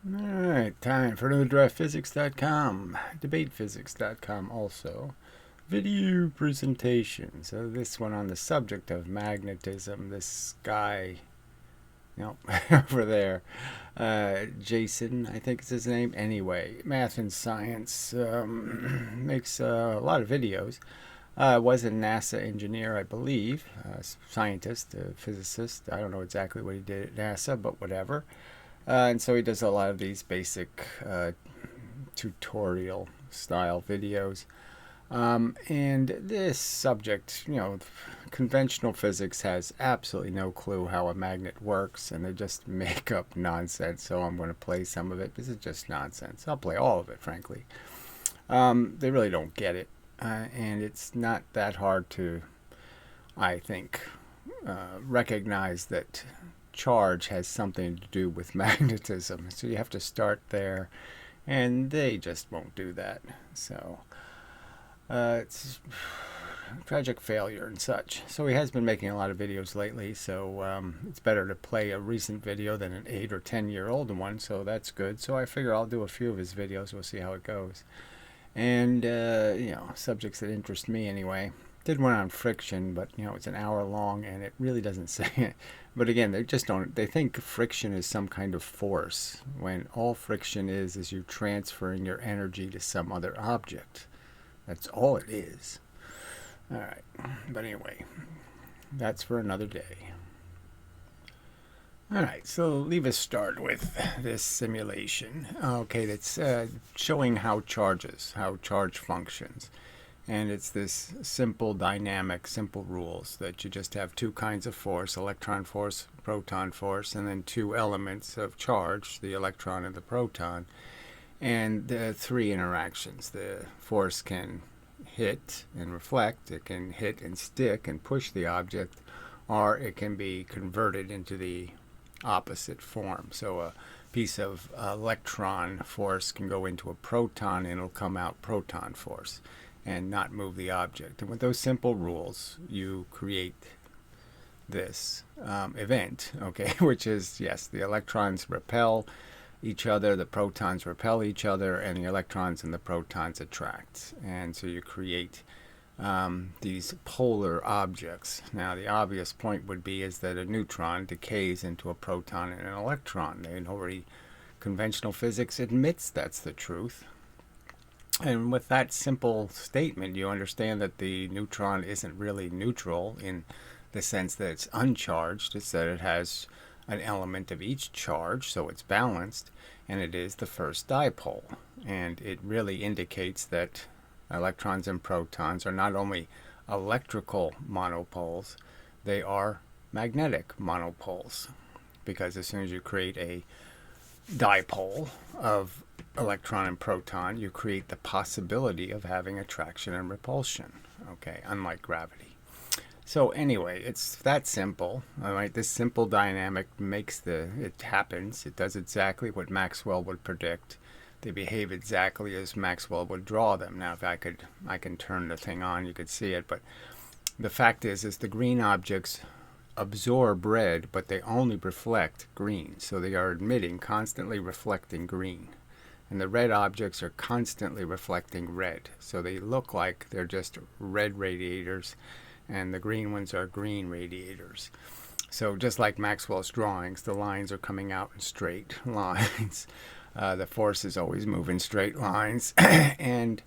All right, time for another DraftPhysics.com, debatephysics.com also. Video presentation. So this one on the subject of magnetism. This guy, over there, Jason, I think is his name. Anyway, math and science, makes a lot of videos. Was a NASA engineer, I believe, scientist, physicist. I don't know exactly what he did at NASA, but whatever. And so he does a lot of these basic tutorial style videos. And this subject, conventional physics has absolutely no clue how a magnet works, and they just make up nonsense. So I'm going to play some of it. This is just nonsense. I'll play all of it, frankly. They really don't get it. And it's not that hard to, I think, recognize that charge has something to do with magnetism. So you have to start there, and they just won't do that. So it's tragic failure and such. So he has been making a lot of videos lately, so it's better to play a recent video than an 8 or 10-year-old one, so that's good. So I figure I'll do a few of his videos. We'll see how it goes. And, subjects that interest me anyway. Did one on friction, but it's an hour long and it really doesn't say it. But again, they just don't, they think friction is some kind of force, when all friction is you transferring your energy to some other object. That's all it is. All right, but anyway, that's for another day. All right, so leave us start with this simulation. Okay, that's showing how charge functions. And it's this simple dynamic, simple rules that you just have two kinds of force, electron force, proton force, and then two elements of charge, the electron and the proton, and three interactions. The force can hit and reflect, it can hit and stick and push the object, or it can be converted into the opposite form. So a piece of electron force can go into a proton and it'll come out proton force and not move the object. And with those simple rules, you create this event, okay, which is, yes, the electrons repel each other, the protons repel each other, and the electrons and the protons attract. And so you create these polar objects. Now, the obvious point would be is that a neutron decays into a proton and an electron. And already conventional physics admits that's the truth. And with that simple statement, you understand that the neutron isn't really neutral in the sense that it's uncharged. It's that it has an element of each charge, so it's balanced, and it is the first dipole. And it really indicates that electrons and protons are not only electrical monopoles, they are magnetic monopoles. Because as soon as you create a dipole of electron and proton, you create the possibility of having attraction and repulsion, okay, unlike gravity. So anyway, it's that simple, all right? This simple dynamic it happens. It does exactly what Maxwell would predict. They behave exactly as Maxwell would draw them. Now, if I can turn the thing on, you could see it, but the fact is the green objects absorb red, but they only reflect green. So they are constantly reflecting green. And the red objects are constantly reflecting red. So they look like they're just red radiators, and the green ones are green radiators. So just like Maxwell's drawings, the lines are coming out in straight lines. The force is always moving straight lines. And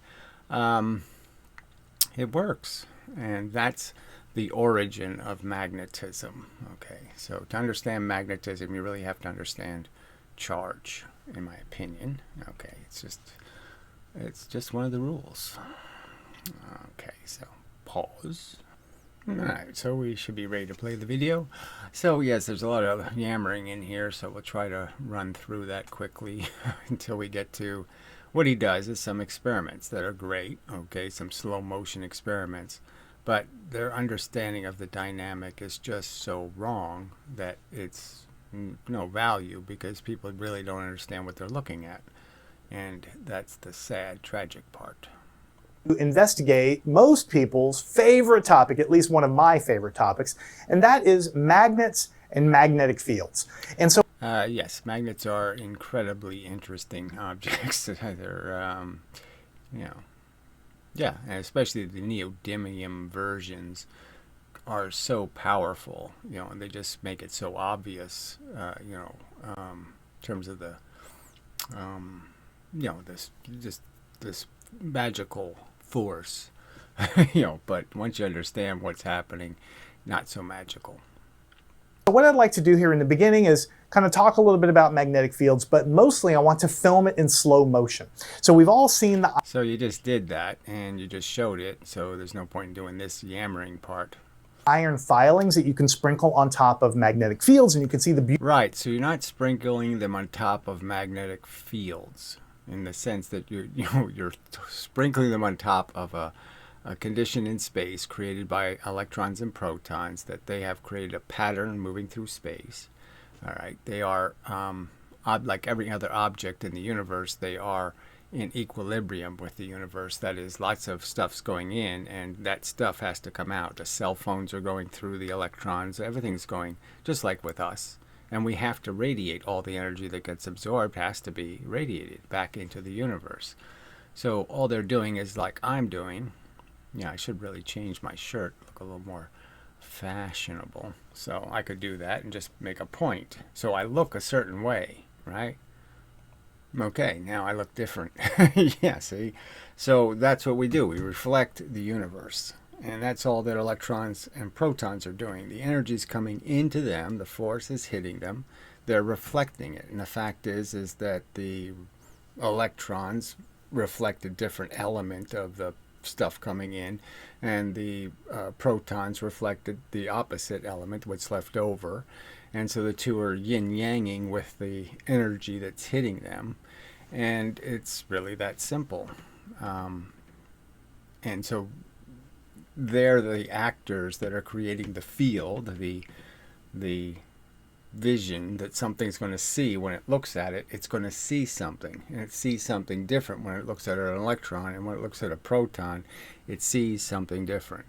it works. And that's the origin of magnetism. Okay, so to understand magnetism, you really have to understand charge, in my opinion. Okay, it's just one of the rules. Okay, so pause. Alright, so we should be ready to play the video. So yes, there's a lot of yammering in here, so we'll try to run through that quickly until we get to what he does is some experiments that are great, okay, some slow motion experiments, but their understanding of the dynamic is just so wrong that it's no value because people really don't understand what they're looking at. And that's the sad, tragic part. To investigate most people's favorite topic, at least one of my favorite topics, and that is magnets and magnetic fields. And so Yes, magnets are incredibly interesting objects. They're, you know, yeah, and especially the neodymium versions are so powerful, and they just make it so obvious, in terms of the, um, this magical force, but once you understand what's happening, not so magical. What I'd like to do here in the beginning is kind of talk a little bit about magnetic fields, but mostly I want to film it in slow motion. So we've all seen the... So you just did that, and you just showed it, so there's no point in doing this yammering part. Iron filings that you can sprinkle on top of magnetic fields, and you can see the... Right, so you're not sprinkling them on top of magnetic fields, in the sense that you're sprinkling them on top of a condition in space created by electrons and protons, that they have created a pattern moving through space. All right, they are like every other object in the universe. They are in equilibrium with the universe. That is, lots of stuff's going in, and that stuff has to come out. The cell phones are going through the electrons. Everything's going just like with us, and we have to radiate. All the energy that gets absorbed has to be radiated back into the universe. So all they're doing is like I'm doing. Yeah, I should really change my shirt, look a little more fashionable. So I could do that and just make a point. So I look a certain way, right? Okay, now I look different. Yeah, see? So that's what we do. We reflect the universe. And that's all that electrons and protons are doing. The energy is coming into them. The force is hitting them. They're reflecting it. And the fact is that the electrons reflect a different element of the stuff coming in, and the protons reflected the opposite element, what's left over, and so the two are yin-yanging with the energy that's hitting them, and it's really that simple. And so they're the actors that are creating the field, the vision that something's going to see. When it looks at it, it's going to see something, and it sees something different when it looks at an electron, and when it looks at a proton, it sees something different.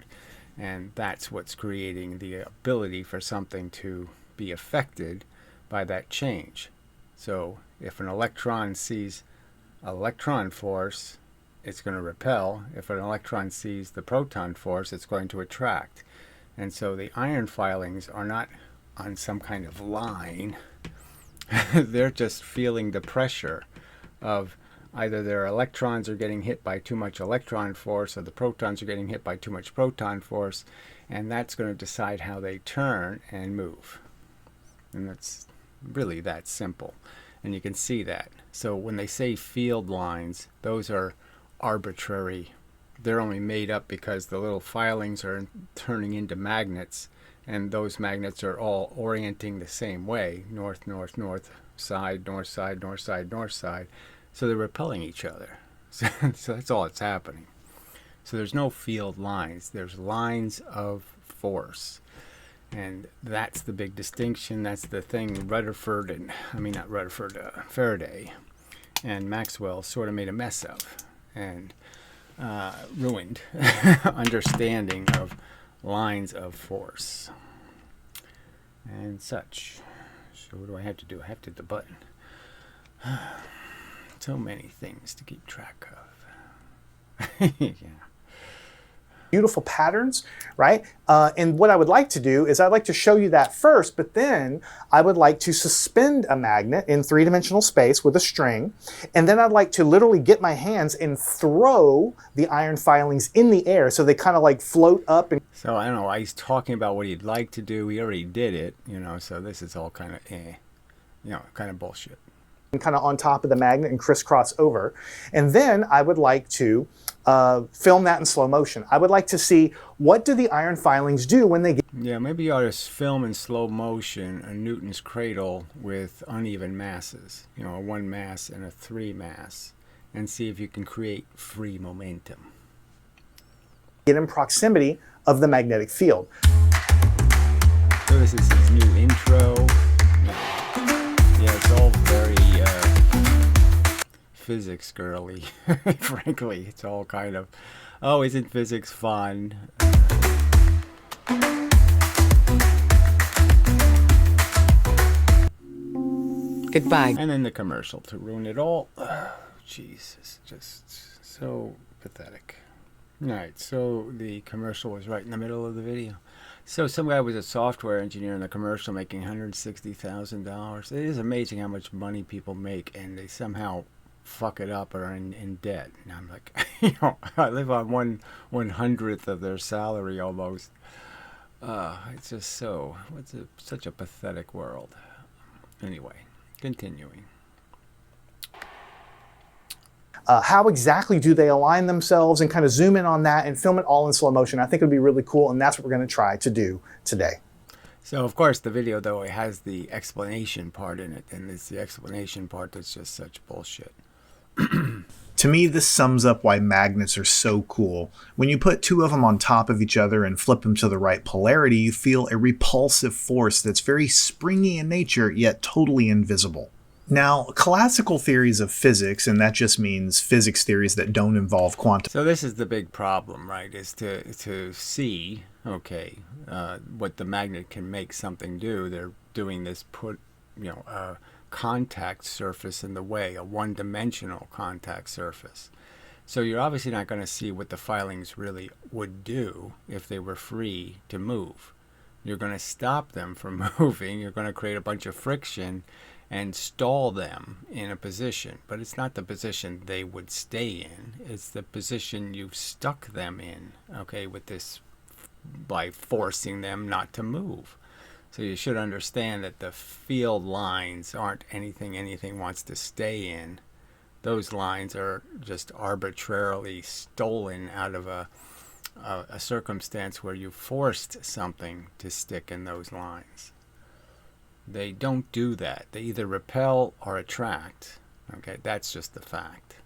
And that's what's creating the ability for something to be affected by that change. So if an electron sees electron force, it's going to repel. If an electron sees the proton force, it's going to attract. And so the iron filings are not on some kind of line. They're just feeling the pressure of either their electrons are getting hit by too much electron force, or the protons are getting hit by too much proton force, and that's going to decide how they turn and move. And that's really that simple, and you can see that. So when they say field lines, those are arbitrary. They're only made up because the little filings are turning into magnets, and those magnets are all orienting the same way, north, north, north, side, north side, north side, north side. So they're repelling each other. So that's all that's happening. So there's no field lines. There's lines of force. And that's the big distinction. That's the thing Faraday and Maxwell sort of made a mess of, and ruined understanding of lines of force and such. So what do I have to do? I have to hit the button. So many things to keep track of. Yeah. Beautiful patterns, right? And what I would like to do is I'd like to show you that first, but then I would like to suspend a magnet in three-dimensional space with a string, and then I'd like to literally get my hands and throw the iron filings in the air so they kind of like float up. And so I don't know, he's talking about what he'd like to do. He already did it, so this is all kind of kind of bullshit. Kind of on top of the magnet and crisscross over. And then I would like to film that in slow motion. I would like to see, what do the iron filings do when they get... Yeah, maybe you ought to film in slow motion a Newton's cradle with uneven masses, a 1 mass and a 3 mass, and see if you can create free momentum. Get in proximity of the magnetic field. So this is his new intro. Yeah, it's all very physics girly. Frankly, it's all kind of, oh, isn't physics fun? Goodbye. And then the commercial to ruin it all. Oh, Jesus, just so pathetic. All right, so the commercial was right in the middle of the video. So some guy was a software engineer in the commercial making $160,000. It is amazing how much money people make, and they somehow fuck it up or are in debt. And I'm like, I live on 1/100th of their salary almost. It's just such a pathetic world. Anyway, continuing. How exactly do they align themselves, and kind of zoom in on that and film it all in slow motion. I think it would be really cool, and that's what we're going to try to do today. So, of course, the video, though, it has the explanation part in it, and it's the explanation part that's just such bullshit. To me, this sums up why magnets are so cool. When you put two of them on top of each other and flip them to the right polarity, you feel a repulsive force that's very springy in nature, yet totally invisible. Now, classical theories of physics, and that just means physics theories that don't involve quantum. So this is the big problem, right, is to see, okay, what the magnet can make something do. They're doing this a contact surface in the way, a one-dimensional contact surface. So you're obviously not going to see what the filings really would do if they were free to move. You're going to stop them from moving. You're going to create a bunch of friction and stall them in a position. But it's not the position they would stay in. It's the position you've stuck them in, okay, with this, by forcing them not to move. So you should understand that the field lines aren't anything wants to stay in. Those lines are just arbitrarily stolen out of a circumstance where you forced something to stick in those lines. They don't do that. They either repel or attract. Okay, that's just the fact.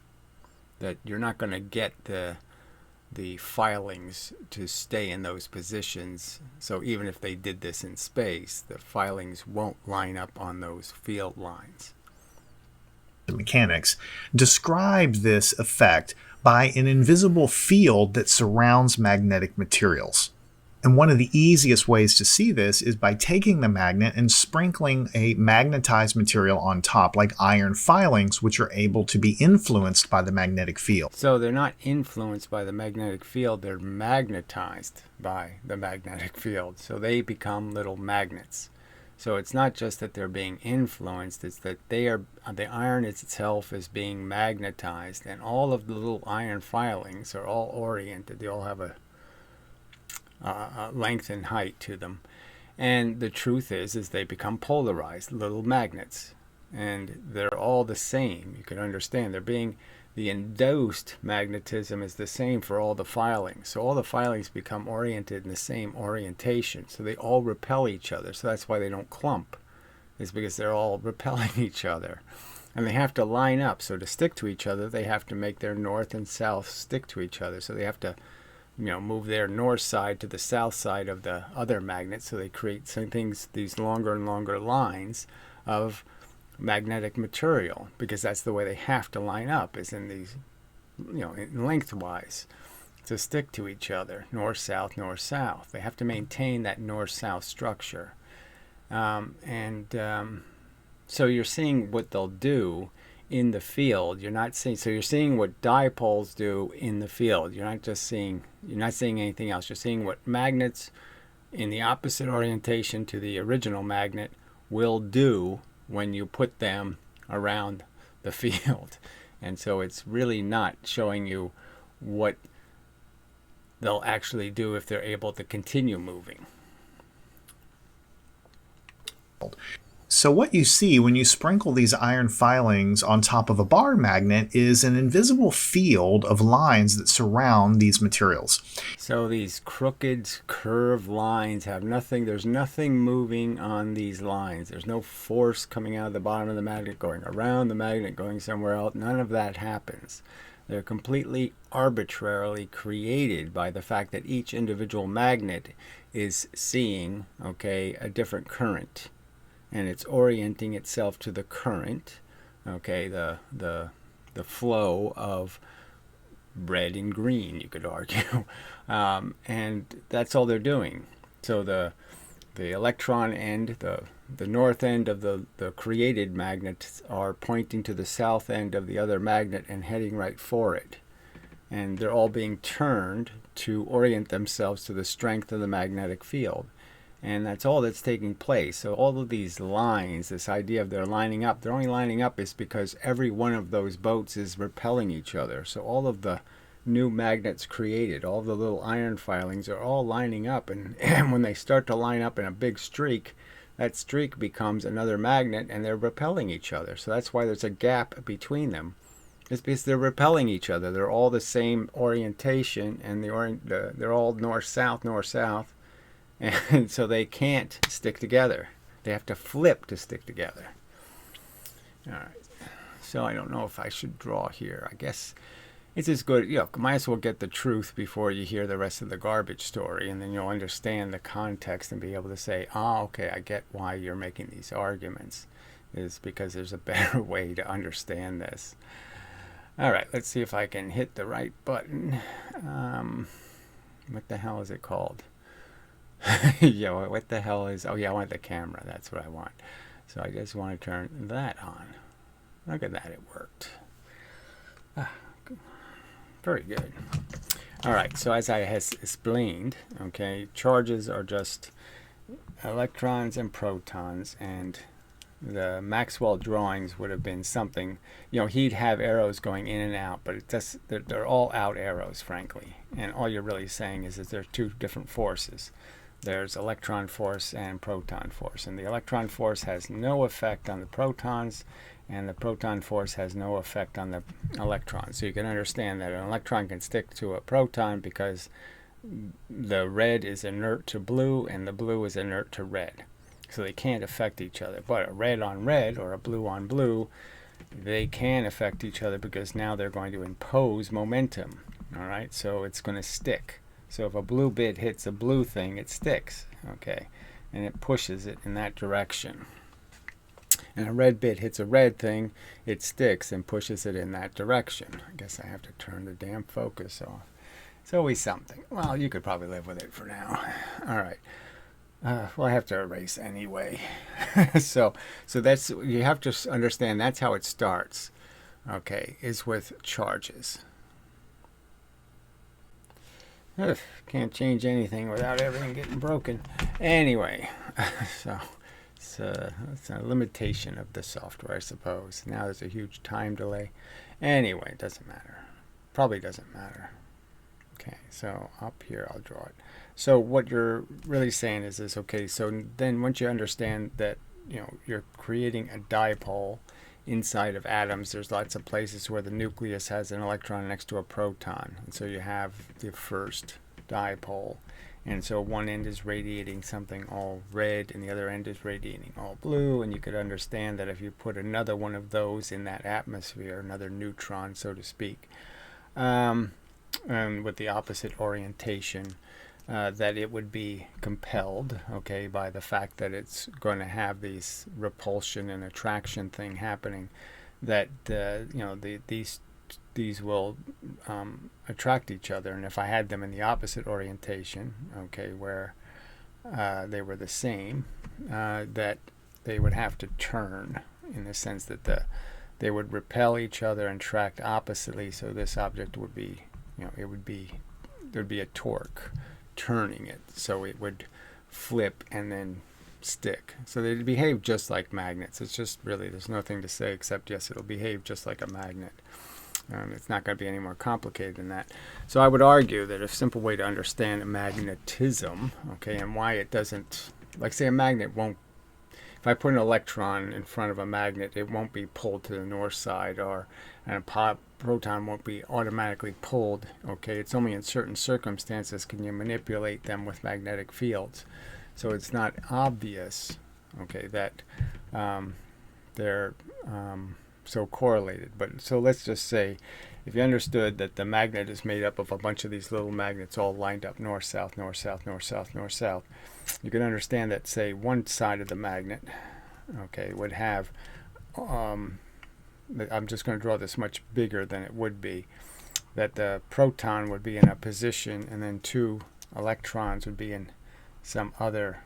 That you're not going to get the filings to stay in those positions. So even if they did this in space, the filings won't line up on those field lines. Mechanics describe this effect by an invisible field that surrounds magnetic materials. And one of the easiest ways to see this is by taking the magnet and sprinkling a magnetized material on top, like iron filings, which are able to be influenced by the magnetic field. So they're not influenced by the magnetic field, they're magnetized by the magnetic field. So they become little magnets. So it's not just that they're being influenced, it's that the iron itself is being magnetized, and all of the little iron filings are all oriented. They all have a length and height to them. And the truth is they become polarized, little magnets. And they're all the same. You can understand the endorsed magnetism is the same for all the filings. So all the filings become oriented in the same orientation. So they all repel each other. So that's why they don't clump. It's because they're all repelling each other. And they have to line up. So to stick to each other, they have to make their north and south stick to each other. So they have to move their north side to the south side of the other magnet. So they create these longer and longer lines of magnetic material, because that's the way they have to line up, is in these, lengthwise to stick to each other, north, south, north, south. They have to maintain that north-south structure. So you're seeing what they'll do in the field. You're seeing what dipoles do in the field. You're not seeing anything else. You're seeing what magnets in the opposite orientation to the original magnet will do when you put them around the field. And so it's really not showing you what they'll actually do if they're able to continue moving. So what you see when you sprinkle these iron filings on top of a bar magnet is an invisible field of lines that surround these materials. So these crooked, curved lines have nothing, there's nothing moving on these lines. There's no force coming out of the bottom of the magnet, going around the magnet, going somewhere else. None of that happens. They're completely arbitrarily created by the fact that each individual magnet is seeing, a different current. And it's orienting itself to the current, the flow of red and green, you could argue. And that's all they're doing. So the the electron end, the north end of the created magnets are pointing to the south end of the other magnet and heading right for it. And they're all being turned to orient themselves to the strength of the magnetic field. And that's all that's taking place. So all of these lines, this idea of they're lining up, they're only lining up is because every one of those boats is repelling each other. So all of the new magnets created, all the little iron filings are all lining up. And when they start to line up in a big streak, that streak becomes another magnet and they're repelling each other. So that's why there's a gap between them. It's because they're repelling each other. They're all the same orientation, and they're all north-south, north-south. And so they can't stick together. They have to flip to stick together. All right. So I don't know if I should draw here. I guess it's as good, might as well get the truth before you hear the rest of the garbage story, and then you'll understand the context and be able to say, okay, I get why you're making these arguments. Is because there's a better way to understand this. All right, let's see if I can hit the right button. What the hell is it called? What the hell is... Oh, yeah, I want the camera. That's what I want. So I just want to turn that on. Look at that. It worked. Very good. All right, so as I has explained, okay, charges are just electrons and protons, and the Maxwell drawings would have been something, he'd have arrows going in and out, but they're all out arrows, frankly. And all you're really saying is that there are two different forces. There's electron force and proton force. And the electron force has no effect on the protons, and the proton force has no effect on the electrons. So you can understand that an electron can stick to a proton because the red is inert to blue, and the blue is inert to red. So they can't affect each other. But a red on red or a blue on blue, they can affect each other because now they're going to impose momentum. All right, so it's going to stick. So if a blue bit hits a blue thing, it sticks, okay, and it pushes it in that direction. And a red bit hits a red thing, it sticks and pushes it in that direction. I guess I have to turn the damn focus off. It's always something. Well, you could probably live with it for now. All right. Well, I have to erase anyway. so that's, you have to understand that's how it starts, okay, is with charges. Ugh, can't change anything without everything getting broken. Anyway, so it's a limitation of the software, I suppose. Now there's a huge time delay. Anyway, it doesn't matter. Probably doesn't matter. Okay, so up here I'll draw it. So what you're really saying is this, okay, so then once you understand that, you're creating a dipole inside of atoms, there's lots of places where the nucleus has an electron next to a proton. And so you have the first dipole. And so one end is radiating something all red and the other end is radiating all blue. And you could understand that if you put another one of those in that atmosphere, another neutron, so to speak, and with the opposite orientation, that it would be compelled, okay, by the fact that it's going to have these repulsion and attraction thing happening, that these will attract each other. And if I had them in the opposite orientation, okay, where they were the same, that they would have to turn in the sense that they would repel each other and attract oppositely. So this object would be, there'd be a torque turning it, so it would flip and then stick. So they behave just like magnets. It's just really, there's nothing to say except yes, it'll behave just like a magnet. It's not going to be any more complicated than that. So I would argue that a simple way to understand magnetism, okay, and why it doesn't, like say a magnet won't, if I put an electron in front of a magnet, it won't be pulled to the north side, and a proton won't be automatically pulled, okay? It's only in certain circumstances can you manipulate them with magnetic fields. So it's not obvious, okay, that they're so correlated. But so let's just say, if you understood that the magnet is made up of a bunch of these little magnets all lined up north, south, north, south, north, south, north, south, you can understand that, say, one side of the magnet, okay, would have, I'm just going to draw this much bigger than it would be, that the proton would be in a position and then two electrons would be in some other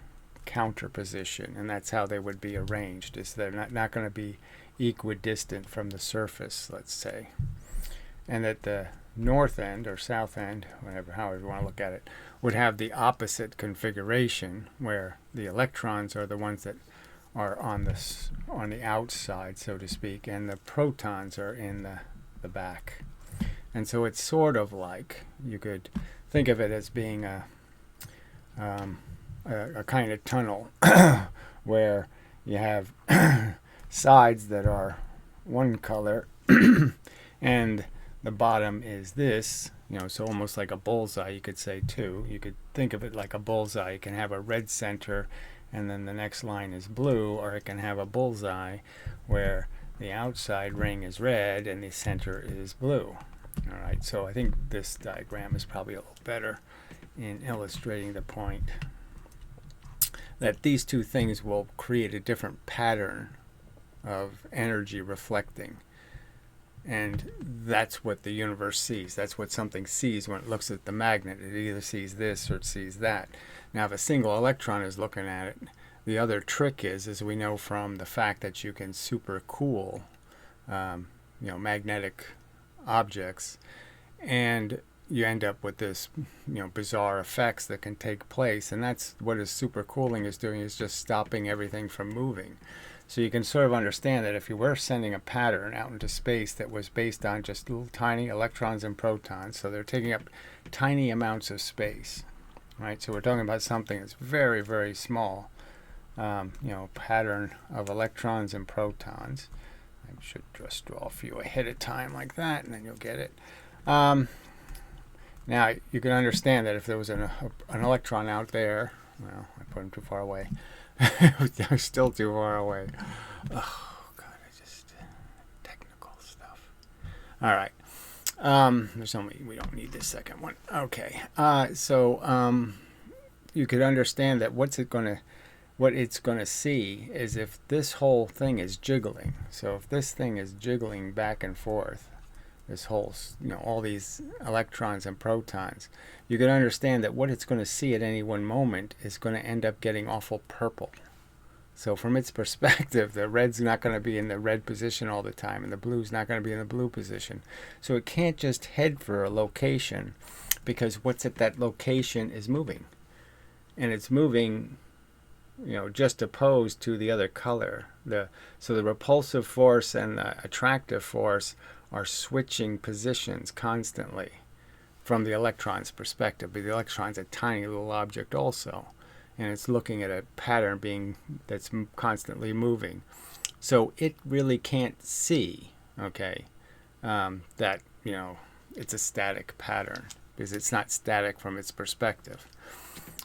counterposition, and that's how they would be arranged. Is they're not going to be equidistant from the surface, let's say, and that the north end or south end, however you want to look at it, would have the opposite configuration, where the electrons are the ones that are on the outside, so to speak, and the protons are in the back. And so it's sort of like, you could think of it as being a kind of tunnel where you have sides that are one color and the bottom is this, so almost like a bullseye, you could say too. You could think of it like a bullseye. You can have a red center and then the next line is blue, or it can have a bullseye where the outside ring is red and the center is blue. All right, so I think this diagram is probably a little better in illustrating the point that these two things will create a different pattern of energy reflecting. And that's what the universe sees. That's what something sees when it looks at the magnet. It either sees this or it sees that. Now, if a single electron is looking at it, the other trick is, as we know from the fact that you can supercool, magnetic objects, and you end up with this, bizarre effects that can take place. And that's what supercooling is doing, is just stopping everything from moving. So you can sort of understand that if you were sending a pattern out into space that was based on just little tiny electrons and protons, so they're taking up tiny amounts of space, right? So we're talking about something that's very, very small, pattern of electrons and protons. I should just draw a few ahead of time like that, and then you'll get it. Now, you can understand that if there was an electron out there, well, I put him too far away. They're still too far away. Oh, God, technical stuff. All right. We don't need this second one. Okay. So you could understand that what it's going to see is if this whole thing is jiggling. So if this thing is jiggling back and forth, this whole, all these electrons and protons, you can understand that what it's going to see at any one moment is going to end up getting awful purple. So from its perspective, the red's not going to be in the red position all the time, and the blue's not going to be in the blue position. So it can't just head for a location, because what's at that location is moving. And it's moving, just opposed to the other color. So the repulsive force and the attractive force are switching positions constantly from the electron's perspective. But the electron's a tiny little object also, and it's looking at a pattern that's constantly moving. So it really can't see, that, it's a static pattern, because it's not static from its perspective.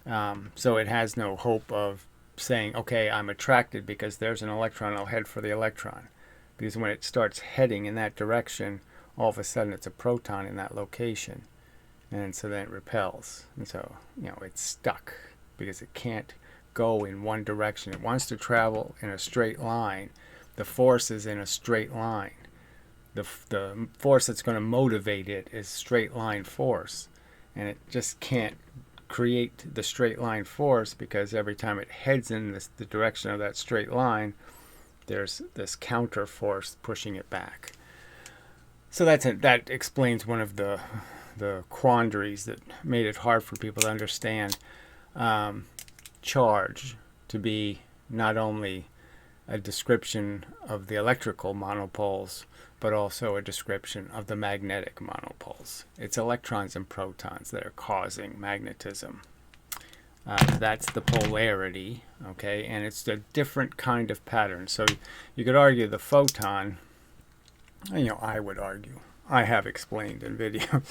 So it has no hope of saying, okay, I'm attracted because there's an electron, I'll head for the electron. Because when it starts heading in that direction, all of a sudden it's a proton in that location. And so then it repels. And so, it's stuck because it can't go in one direction. It wants to travel in a straight line. The force is in a straight line. The force that's going to motivate it is straight line force. And it just can't create the straight line force, because every time it heads in the direction of that straight line, there's this counter force pushing it back. So that explains one of the quandaries that made it hard for people to understand charge to be not only a description of the electrical monopoles, but also a description of the magnetic monopoles. It's electrons and protons that are causing magnetism. That's the polarity, and it's a different kind of pattern. So you could argue the photon, I would argue, I have explained in video,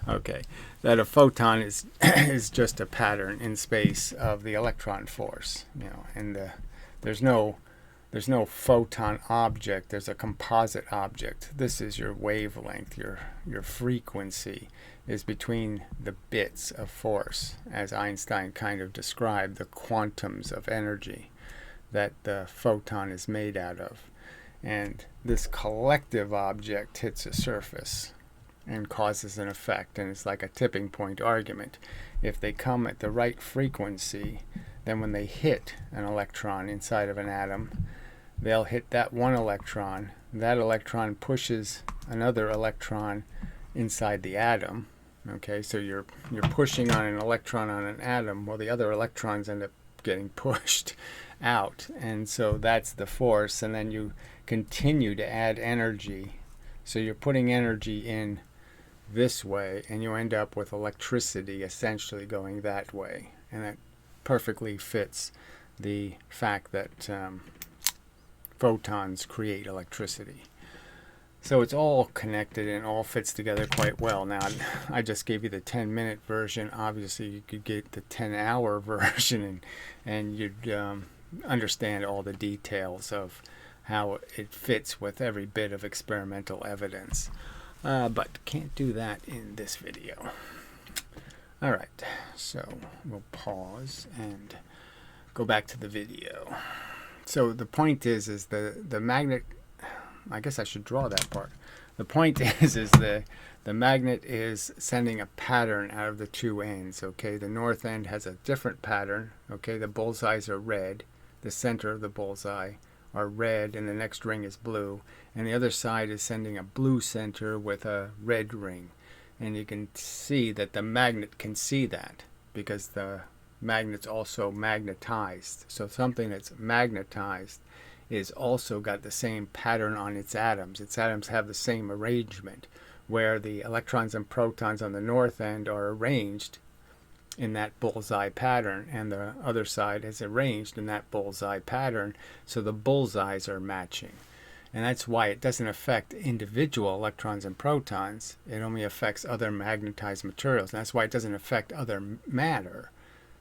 that a photon is just a pattern in space of the electron force, and there's no photon object, there's a composite object. This is your wavelength, your frequency is between the bits of force, as Einstein kind of described the quantums of energy that the photon is made out of. And this collective object hits a surface and causes an effect, and it's like a tipping point argument. If they come at the right frequency, then when they hit an electron inside of an atom, they'll hit that one electron. That electron pushes another electron inside the atom. Okay, so you're pushing on an electron on an atom, well, the other electrons end up getting pushed out, and so that's the force. And then you continue to add energy, so you're putting energy in this way, and you end up with electricity essentially going that way, and that perfectly fits the fact that photons create electricity. So it's all connected and all fits together quite well. Now, I just gave you the 10-minute version. Obviously, you could get the 10-hour version, and you'd understand all the details of how it fits with every bit of experimental evidence. But can't do that in this video. All right, so we'll pause and go back to the video. So the point is the magnet, I guess I should draw that part. The point is the magnet is sending a pattern out of the two ends. Okay, the north end has a different pattern. Okay, the bullseyes are red. The center of the bullseye are red, and the next ring is blue. And the other side is sending a blue center with a red ring. And you can see that the magnet can see that because the magnet's also magnetized. So something that's magnetized is also got the same pattern on its atoms. Its atoms have the same arrangement, where the electrons and protons on the north end are arranged in that bullseye pattern, and the other side is arranged in that bullseye pattern, so the bullseyes are matching. And that's why it doesn't affect individual electrons and protons. It only affects other magnetized materials. And that's why it doesn't affect other matter,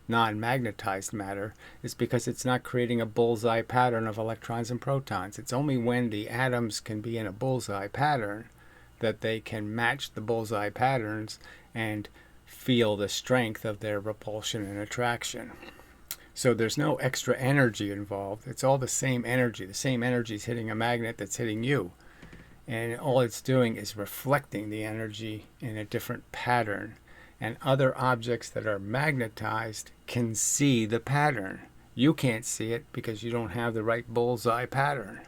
non-magnetized matter, is because it's not creating a bullseye pattern of electrons and protons. It's only when the atoms can be in a bullseye pattern that they can match the bullseye patterns and feel the strength of their repulsion and attraction. So there's no extra energy involved. It's all the same energy. The same energy is hitting a magnet that's hitting you. And all it's doing is reflecting the energy in a different pattern. And other objects that are magnetized can see the pattern. You can't see it because you don't have the right bullseye pattern.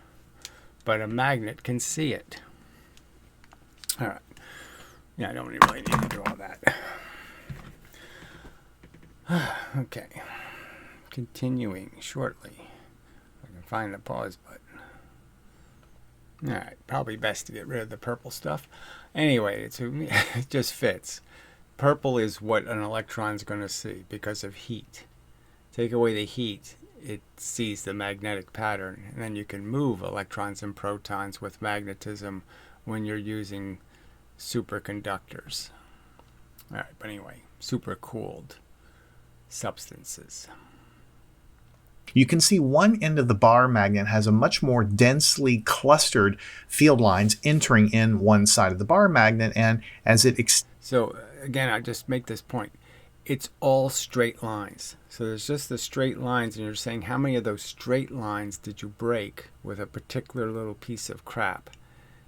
But a magnet can see it. All right. Yeah, I don't really need to draw that. Okay. Continuing shortly. If I can find the pause button. Alright, probably best to get rid of the purple stuff. Anyway, it just fits. Purple is what an electron's going to see because of heat. Take away the heat, it sees the magnetic pattern, and then you can move electrons and protons with magnetism when you're using superconductors. Alright, but anyway, supercooled substances. You can see one end of the bar magnet has a much more densely clustered field lines entering in one side of the bar magnet, and as it So again, I just make this point. It's all straight lines. So there's just the straight lines, and you're saying how many of those straight lines did you break with a particular little piece of crap?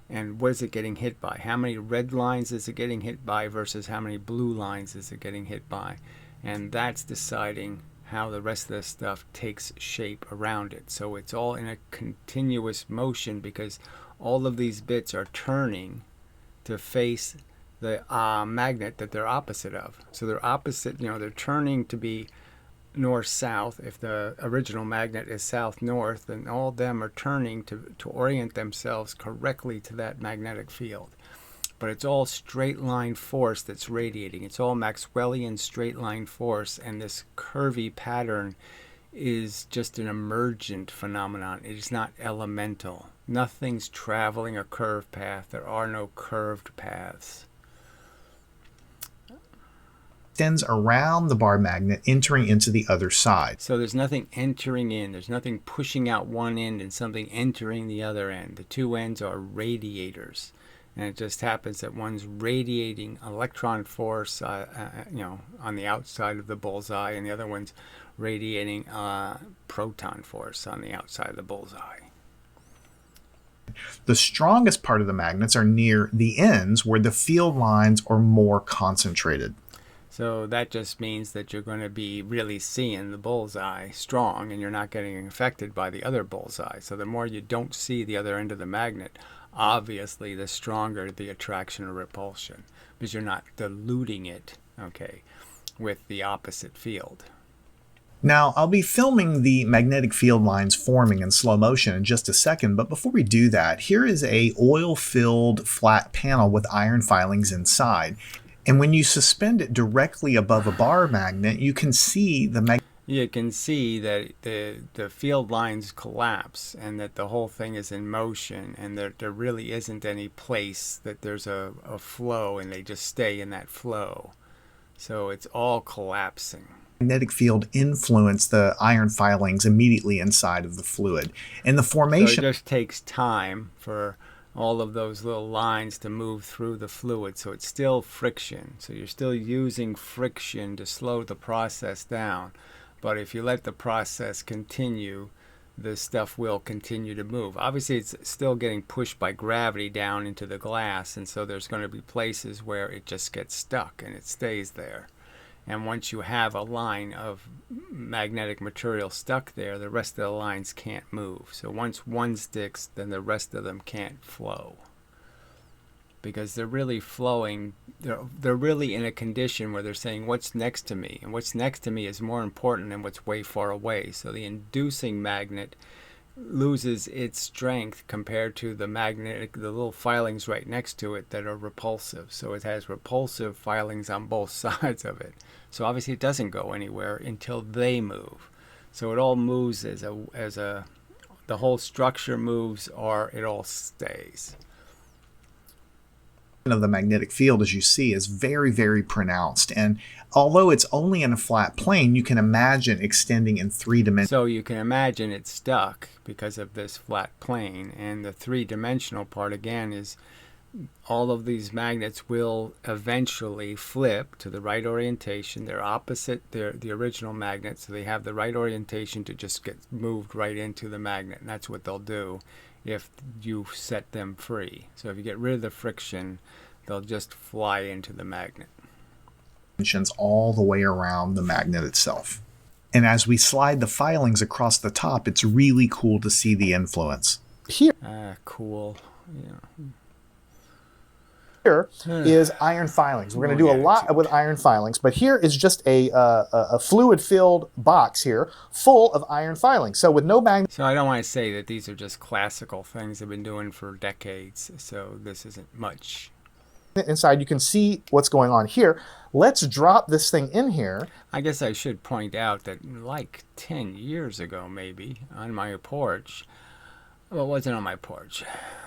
And what is it getting hit by? How many red lines is it getting hit by versus how many blue lines is it getting hit by? And that's deciding how the rest of this stuff takes shape around it. So it's all in a continuous motion because all of these bits are turning to face the magnet that they're opposite of. So they're opposite, they're turning to be north-south. If the original magnet is south-north, then all of them are turning to orient themselves correctly to that magnetic field. But it's all straight line force that's radiating. It's all Maxwellian straight line force, and this curvy pattern is just an emergent phenomenon. It is not elemental. Nothing's traveling a curved path. There are no curved paths. extends around the bar magnet, entering into the other side. So there's nothing entering in. There's nothing pushing out one end and something entering the other end. The two ends are radiators. And it just happens that one's radiating electron force, on the outside of the bullseye, and the other one's radiating proton force on the outside of the bullseye. The strongest part of the magnets are near the ends where the field lines are more concentrated. So that just means that you're going to be really seeing the bullseye strong, and you're not getting affected by the other bullseye. So the more you don't see the other end of the magnet, obviously the stronger the attraction or repulsion, because you're not diluting it, okay, with the opposite field. Now, I'll be filming the magnetic field lines forming in slow motion in just a second, but before we do that, here is a oil-filled flat panel with iron filings inside. And when you suspend it directly above a bar magnet, you can see you can see that the field lines collapse and that the whole thing is in motion, and that there really isn't any place that there's a flow, and they just stay in that flow. So it's all collapsing. magnetic field influence the iron filings immediately inside of the fluid. And the formation... So it just takes time for all of those little lines to move through the fluid. So it's still friction. So you're still using friction to slow the process down. But if you let the process continue, the stuff will continue to move. Obviously, it's still getting pushed by gravity down into the glass, and so there's going to be places where it just gets stuck and it stays there. And once you have a line of magnetic material stuck there, the rest of the lines can't move. So once one sticks, then the rest of them can't flow, because they're really flowing. They're really in a condition where they're saying, what's next to me? And what's next to me is more important than what's way far away. So the inducing magnet loses its strength compared to the little filings right next to it that are repulsive. So it has repulsive filings on both sides of it. So obviously it doesn't go anywhere until they move. So it all moves the whole structure moves, or it all stays. Of the magnetic field, as you see, is very, very pronounced. And although it's only in a flat plane, you can imagine extending in 3 dimensions. So you can imagine it's stuck because of this flat plane. And the 3-dimensional part, again, is all of these magnets will eventually flip to the right orientation. They're opposite the original magnet, so they have the right orientation to just get moved right into the magnet. And that's what they'll do if you set them free. So if you get rid of the friction, they'll just fly into the magnet. All the way around the magnet itself. And as we slide the filings across the top, it's really cool to see the influence. Here Cool. Yeah. Here is iron filings. We're going to do a lot with iron filings, but here is just a fluid-filled box here full of iron filings. So with no magnet... So I don't want to say that these are just classical things I've been doing for decades, so this isn't much. Inside, you can see what's going on here. Let's drop this thing in here. I guess I should point out that like 10 years ago, maybe, on my porch... Well, it wasn't on my porch.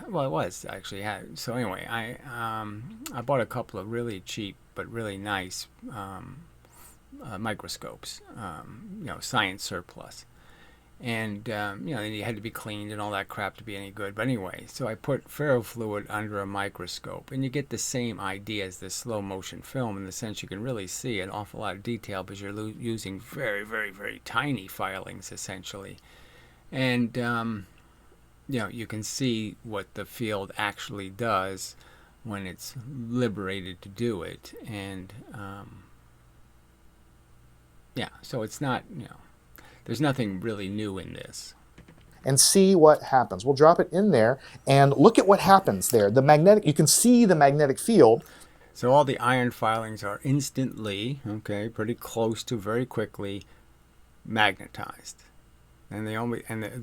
Well, it was actually. So anyway, I bought a couple of really cheap but really nice microscopes, science surplus, and they had to be cleaned and all that crap to be any good. But anyway, so I put ferrofluid under a microscope, and you get the same idea as this slow motion film, in the sense you can really see an awful lot of detail because you're using very, very, very tiny filings essentially, and you can see what the field actually does when it's liberated to do it. And so it's not, there's nothing really new in this. And see what happens. We'll drop it in there and look at what happens there. You can see the magnetic field. So all the iron filings are instantly, pretty close to very quickly magnetized. And they're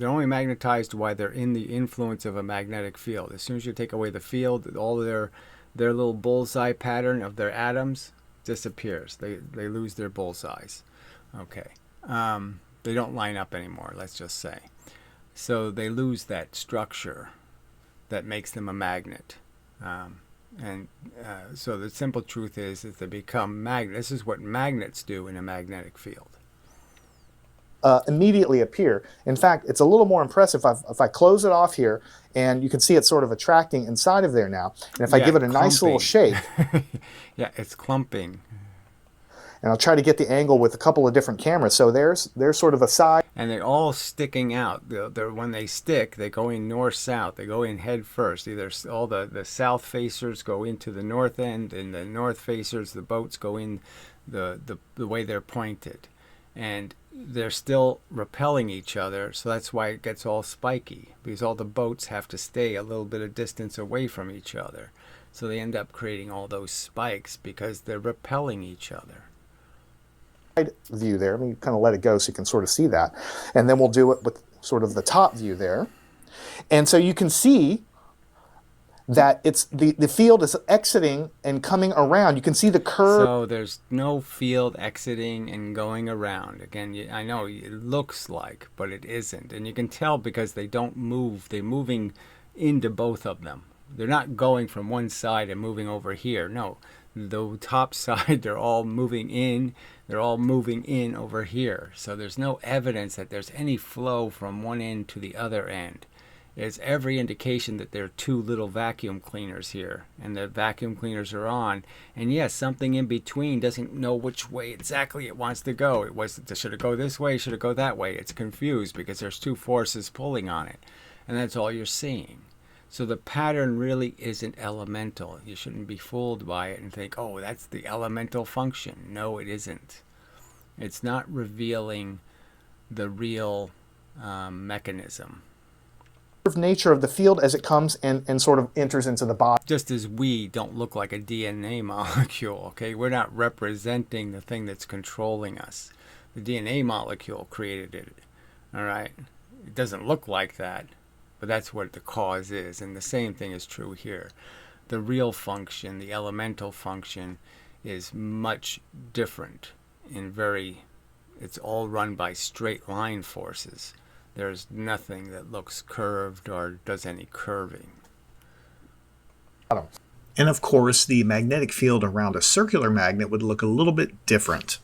only magnetized while they're in the influence of a magnetic field. As soon as you take away the field, all their little bullseye pattern of their atoms disappears. They lose their bullseyes. They don't line up anymore, let's just say. So they lose that structure that makes them a magnet. So the simple truth is that they become magnets. This is what magnets do in a magnetic field. Immediately appear. In fact, it's a little more impressive if I close it off here, and you can see it's sort of attracting inside of there now. And if I give it a nice little shake. Yeah, it's clumping. And I'll try to get the angle with a couple of different cameras. So there's sort of a side. And they're all sticking out. When they stick, they go in north-south. They go in head first. Either all the south facers go into the north end, and the north facers, the boats, go in the way they're pointed, and they're still repelling each other. So that's why it gets all spiky, because all the boats have to stay a little bit of distance away from each other. So they end up creating all those spikes because they're repelling each other. View there. Let me kind of let it go so you can sort of see that. And then we'll do it with sort of the top view there. And so you can see that it's the field is exiting and coming around. You can see the curve. So there's no field exiting and going around. Again, I know it looks like, but it isn't. And you can tell because they don't move. They're moving into both of them. They're not going from one side and moving over here. No, the top side, they're all moving in. They're all moving in over here. So there's no evidence that there's any flow from one end to the other end. It's every indication that there are two little vacuum cleaners here, and the vacuum cleaners are on. And yes, something in between doesn't know which way exactly it wants to go. Should it go this way? Should it go that way? It's confused because there's two forces pulling on it, and that's all you're seeing. So the pattern really isn't elemental. You shouldn't be fooled by it and think, oh, that's the elemental function. No, it isn't. It's not revealing the real mechanism. Nature of the field as it comes and sort of enters into the body. Just as we don't look like a DNA molecule, okay? We're not representing the thing that's controlling us. The DNA molecule created it, all right? It doesn't look like that, but that's what the cause is. And the same thing is true here. The real function, the elemental function, is much different it's all run by straight line forces. There's nothing that looks curved or does any curving. And of course, the magnetic field around a circular magnet would look a little bit different.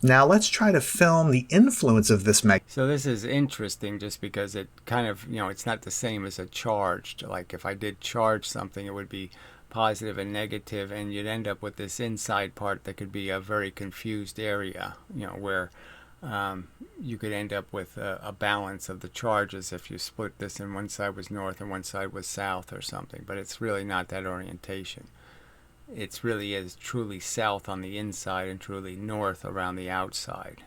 Now let's try to film the influence of this magnet. So this is interesting just because it kind of, it's not the same as a charged. Like if I did charge something, it would be positive and negative, and you'd end up with this inside part that could be a very confused area, where you could end up with a balance of the charges if you split this and one side was north and one side was south or something. But it's really not that orientation. It really is truly south on the inside and truly north around the outside.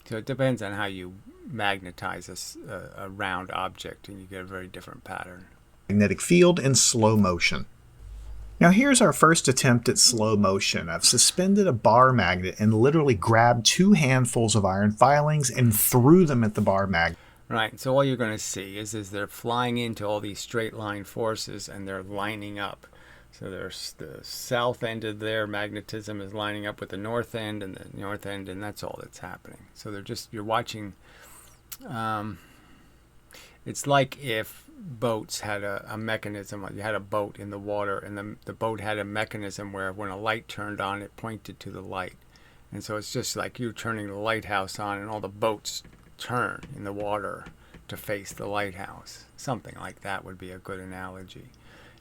So it depends on how you magnetize a round object, and you get a very different pattern. Magnetic field in slow motion. Now here's our first attempt at slow motion. I've suspended a bar magnet and literally grabbed 2 handfuls of iron filings and threw them at the bar magnet. Right, so all you're going to see is they're flying into all these straight line forces and they're lining up. So there's the south end of their magnetism is lining up with the north end and the north end, and that's all that's happening. So you're watching, it's like if boats had a mechanism. You had a boat in the water, and the boat had a mechanism where when a light turned on, it pointed to the light. And so it's just like you turning the lighthouse on, and all the boats turn in the water to face the lighthouse. Something like that would be a good analogy.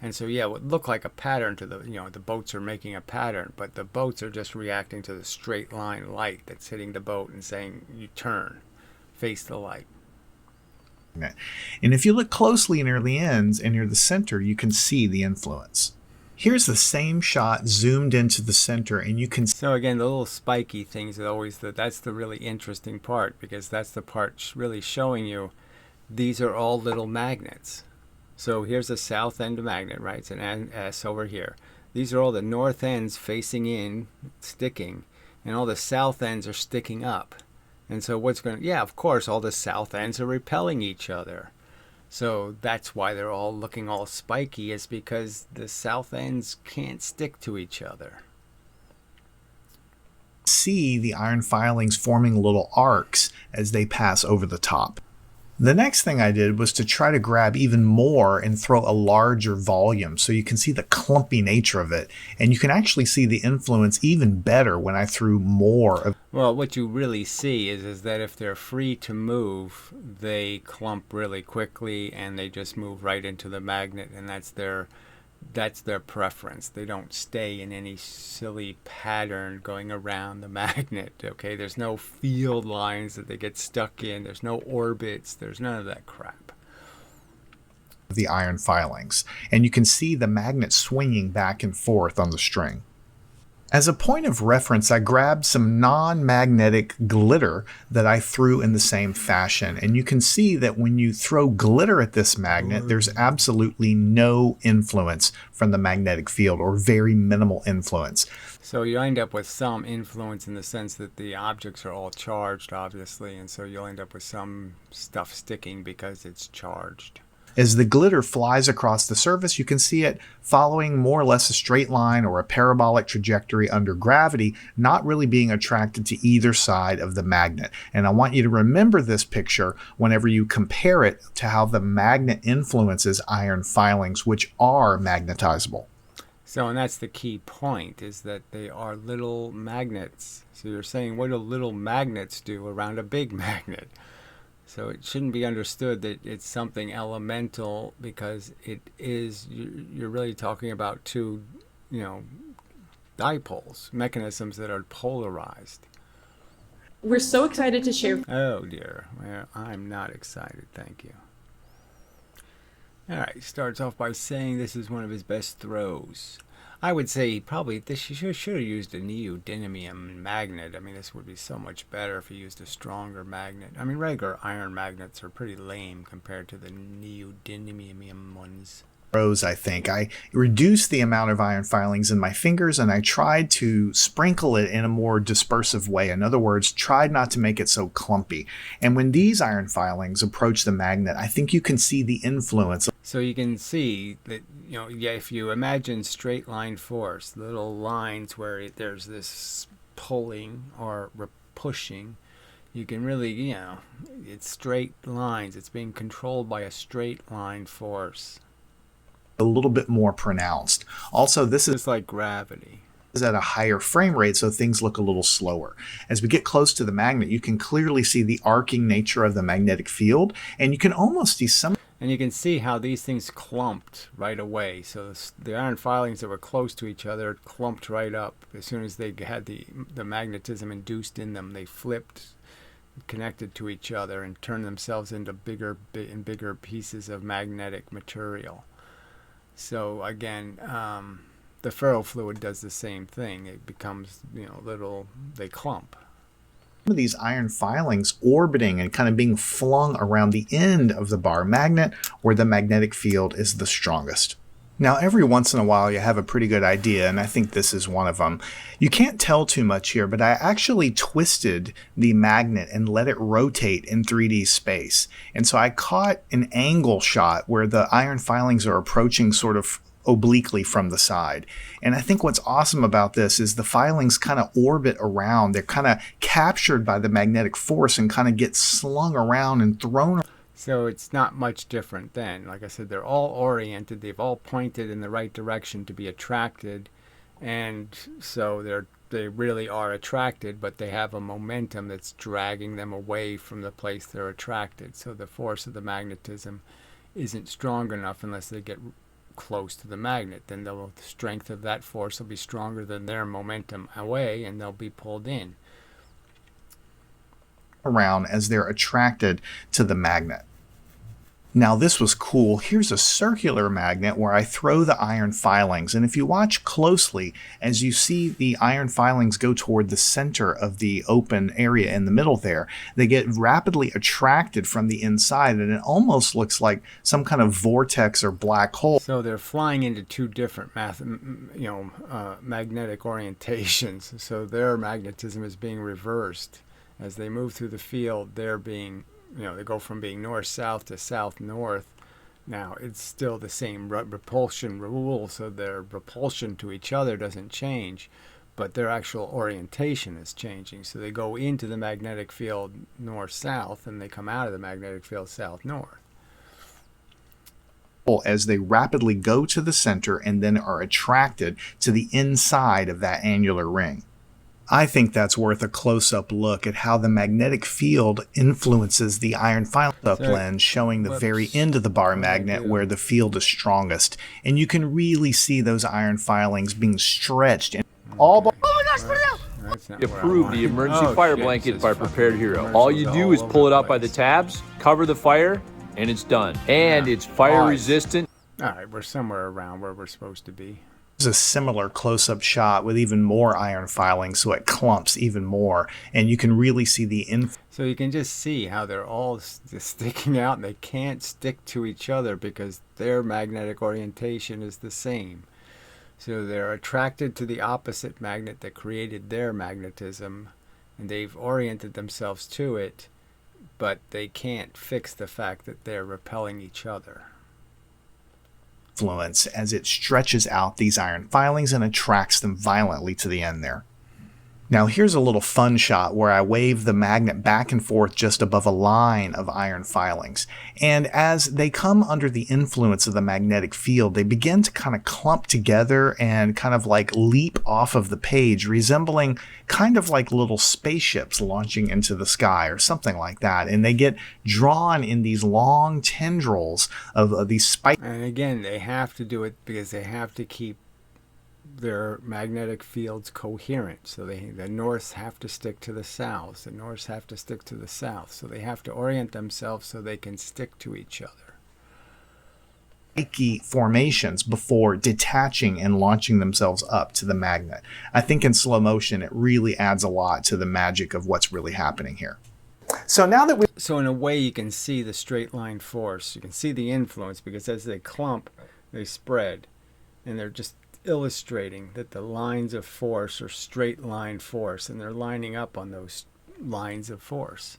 And so, yeah, it would look like a pattern to the boats are making a pattern, but the boats are just reacting to the straight line light that's hitting the boat and saying, you turn, face the light. And if you look closely near the ends and near the center, you can see the influence. Here's the same shot zoomed into the center, and you can... So again, the little spiky things are always that's the really interesting part, because that's the part really showing you these are all little magnets. So here's the south end magnet, right? It's an S over here. These are all the north ends facing in, sticking, and all the south ends are sticking up. And so of course, all the south ends are repelling each other. So that's why they're all looking all spiky, is because the south ends can't stick to each other. See the iron filings forming little arcs as they pass over the top. The next thing I did was to try to grab even more and throw a larger volume so you can see the clumpy nature of it. And you can actually see the influence even better when I threw more of... Well, what you really see is that if they're free to move, they clump really quickly and they just move right into the magnet, and that's their preference. They don't stay in any silly pattern going around the magnet, okay? There's no field lines that they get stuck in. There's no orbits. There's none of that crap. The iron filings. And you can see the magnet swinging back and forth on the string. As a point of reference, I grabbed some non-magnetic glitter that I threw in the same fashion. And you can see that when you throw glitter at this magnet, there's absolutely no influence from the magnetic field, or very minimal influence. So you end up with some influence in the sense that the objects are all charged, obviously, and so you'll end up with some stuff sticking because it's charged. As the glitter flies across the surface, you can see it following more or less a straight line or a parabolic trajectory under gravity, not really being attracted to either side of the magnet. And I want you to remember this picture whenever you compare it to how the magnet influences iron filings, which are magnetizable. So, and that's the key point, is that they are little magnets. So you're saying, what do little magnets do around a big magnet? So it shouldn't be understood that it's something elemental, because it is, you're really talking about two, dipoles, mechanisms that are polarized. We're so excited to share. Oh dear, well, I'm not excited, thank you. All right, starts off by saying this is one of his best throws. I would say probably this should have used a neodymium magnet. I mean, this would be so much better if he used a stronger magnet. I mean, regular iron magnets are pretty lame compared to the neodymium ones. I think I reduced the amount of iron filings in my fingers, and I tried to sprinkle it in a more dispersive way. In other words, tried not to make it so clumpy. And when these iron filings approach the magnet, I think you can see the influence. So you can see that, if you imagine straight line force, little lines where there's this pulling or pushing, you can really, it's straight lines. It's being controlled by a straight line force. A little bit more pronounced. Also, this is like gravity. Is at a higher frame rate, so things look a little slower. As we get close to the magnet, you can clearly see the arcing nature of the magnetic field, and you can almost see some. And you can see how these things clumped right away. So the iron filings that were close to each other clumped right up. As soon as they had the magnetism induced in them, they flipped, connected to each other, and turned themselves into bigger pieces of magnetic material. So again, the ferrofluid does the same thing. It becomes, they clump. Some of these iron filings orbiting and kind of being flung around the end of the bar magnet where the magnetic field is the strongest. Now, every once in a while, you have a pretty good idea, and I think this is one of them. You can't tell too much here, but I actually twisted the magnet and let it rotate in 3D space. And so I caught an angle shot where the iron filings are approaching sort of obliquely from the side. And I think what's awesome about this is the filings kind of orbit around. They're kind of captured by the magnetic force and kind of get slung around and thrown. So it's not much different then. Like I said, they're all oriented. They've all pointed in the right direction to be attracted. And so they really are attracted, but they have a momentum that's dragging them away from the place they're attracted. So the force of the magnetism isn't strong enough unless they get close to the magnet. Then the strength of that force will be stronger than their momentum away, and they'll be pulled in. Around as they're attracted to the magnet. Now this was cool. Here's a circular magnet where I throw the iron filings, and if you watch closely, as you see the iron filings go toward the center of the open area in the middle there, they get rapidly attracted from the inside, and it almost looks like some kind of vortex or black hole. So they're flying into two different magnetic orientations. So their magnetism is being reversed. As they move through the field, they're being, they go from being north-south to south-north. Now, it's still the same repulsion rule, so their repulsion to each other doesn't change, but their actual orientation is changing. So they go into the magnetic field north-south, and they come out of the magnetic field south-north. As they rapidly go to the center and then are attracted to the inside of that annular ring. I think that's worth a close-up look at how the magnetic field influences the iron filing lens, showing the very end of the bar magnet where the field is strongest. And you can really see those iron filings being stretched. And oh my gosh, approve the emergency fire blanket by Prepared Hero. All you do is pull it out by the tabs, cover the fire, and it's done. And it's fire resistant. All right, we're somewhere around where we're supposed to be. There's a similar close-up shot with even more iron filings, so it clumps even more, and you can really see the So you can just see how they're all sticking out, and they can't stick to each other because their magnetic orientation is the same. So they're attracted to the opposite magnet that created their magnetism, and they've oriented themselves to it, but they can't fix the fact that they're repelling each other. influence as it stretches out these iron filings and attracts them violently to the end there. Now here's a little fun shot where I wave the magnet back and forth just above a line of iron filings. And as they come under the influence of the magnetic field, they begin to kind of clump together and kind of like leap off of the page, resembling kind of like little spaceships launching into the sky or something like that. And they get drawn in these long tendrils of these spikes. And again, they have to do it because they have to keep their magnetic fields coherent. So the norths have to stick to the souths, the norths have to stick to the south. So they have to orient themselves so they can stick to each other. Spiky formations before detaching and launching themselves up to the magnet. I think in slow motion it really adds a lot to the magic of what's really happening here. So now that we So in a way you can see the straight line force. You can see the influence because as they clump, they spread. And they're just illustrating that the lines of force are straight line force, and they're lining up on those lines of force.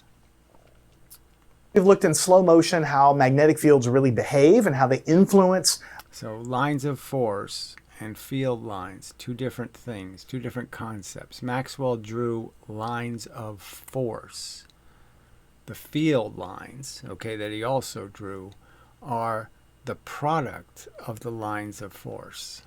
we've looked in slow motion how magnetic fields really behave and how they influence. So lines of force and field lines, two different things, two different concepts. Maxwell drew lines of force. The field lines, okay, that he also drew are the product of the lines of force.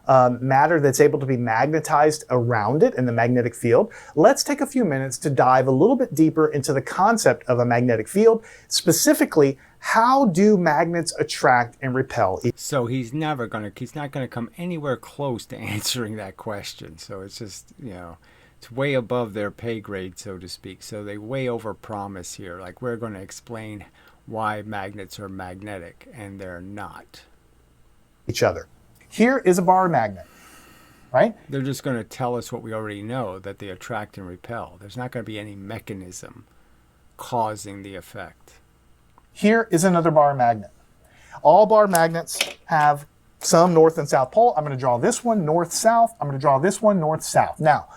Matter that's able to be magnetized around it in the magnetic field. Let's take a few minutes to dive a little bit deeper into the concept of a magnetic field. Specifically, how do magnets attract and repel? So he's not going to come anywhere close to answering that question. So it's just, it's way above their pay grade, so to speak. So they way over promise here. Like, we're going to explain why magnets are magnetic, and they're not. Each other. Here is a bar magnet, right? They're just going to tell us what we already know, that they attract and repel. There's not going to be any mechanism causing the effect. Here is another bar magnet. All bar magnets have some north and south pole. I'm going to draw this one north-south. I'm going to draw this one north-south. Now,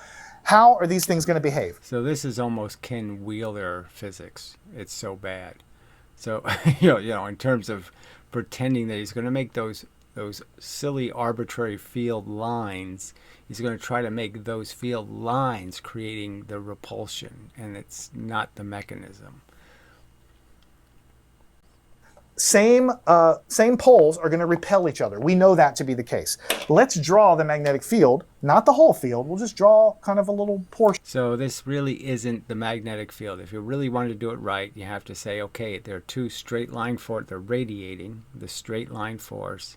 how are these things going to behave? So this is almost Ken Wheeler physics. It's so bad. So, in terms of pretending that he's going to make those silly arbitrary field lines, he's going to try to make those field lines creating the repulsion, and it's not the mechanism. Same poles are going to repel each other. We know that to be the case. Let's draw the magnetic field, not the whole field. We'll just draw kind of a little portion. So this really isn't the magnetic field. If you really wanted to do it right, you have to say, okay, there are two straight line force. They're radiating the straight line force,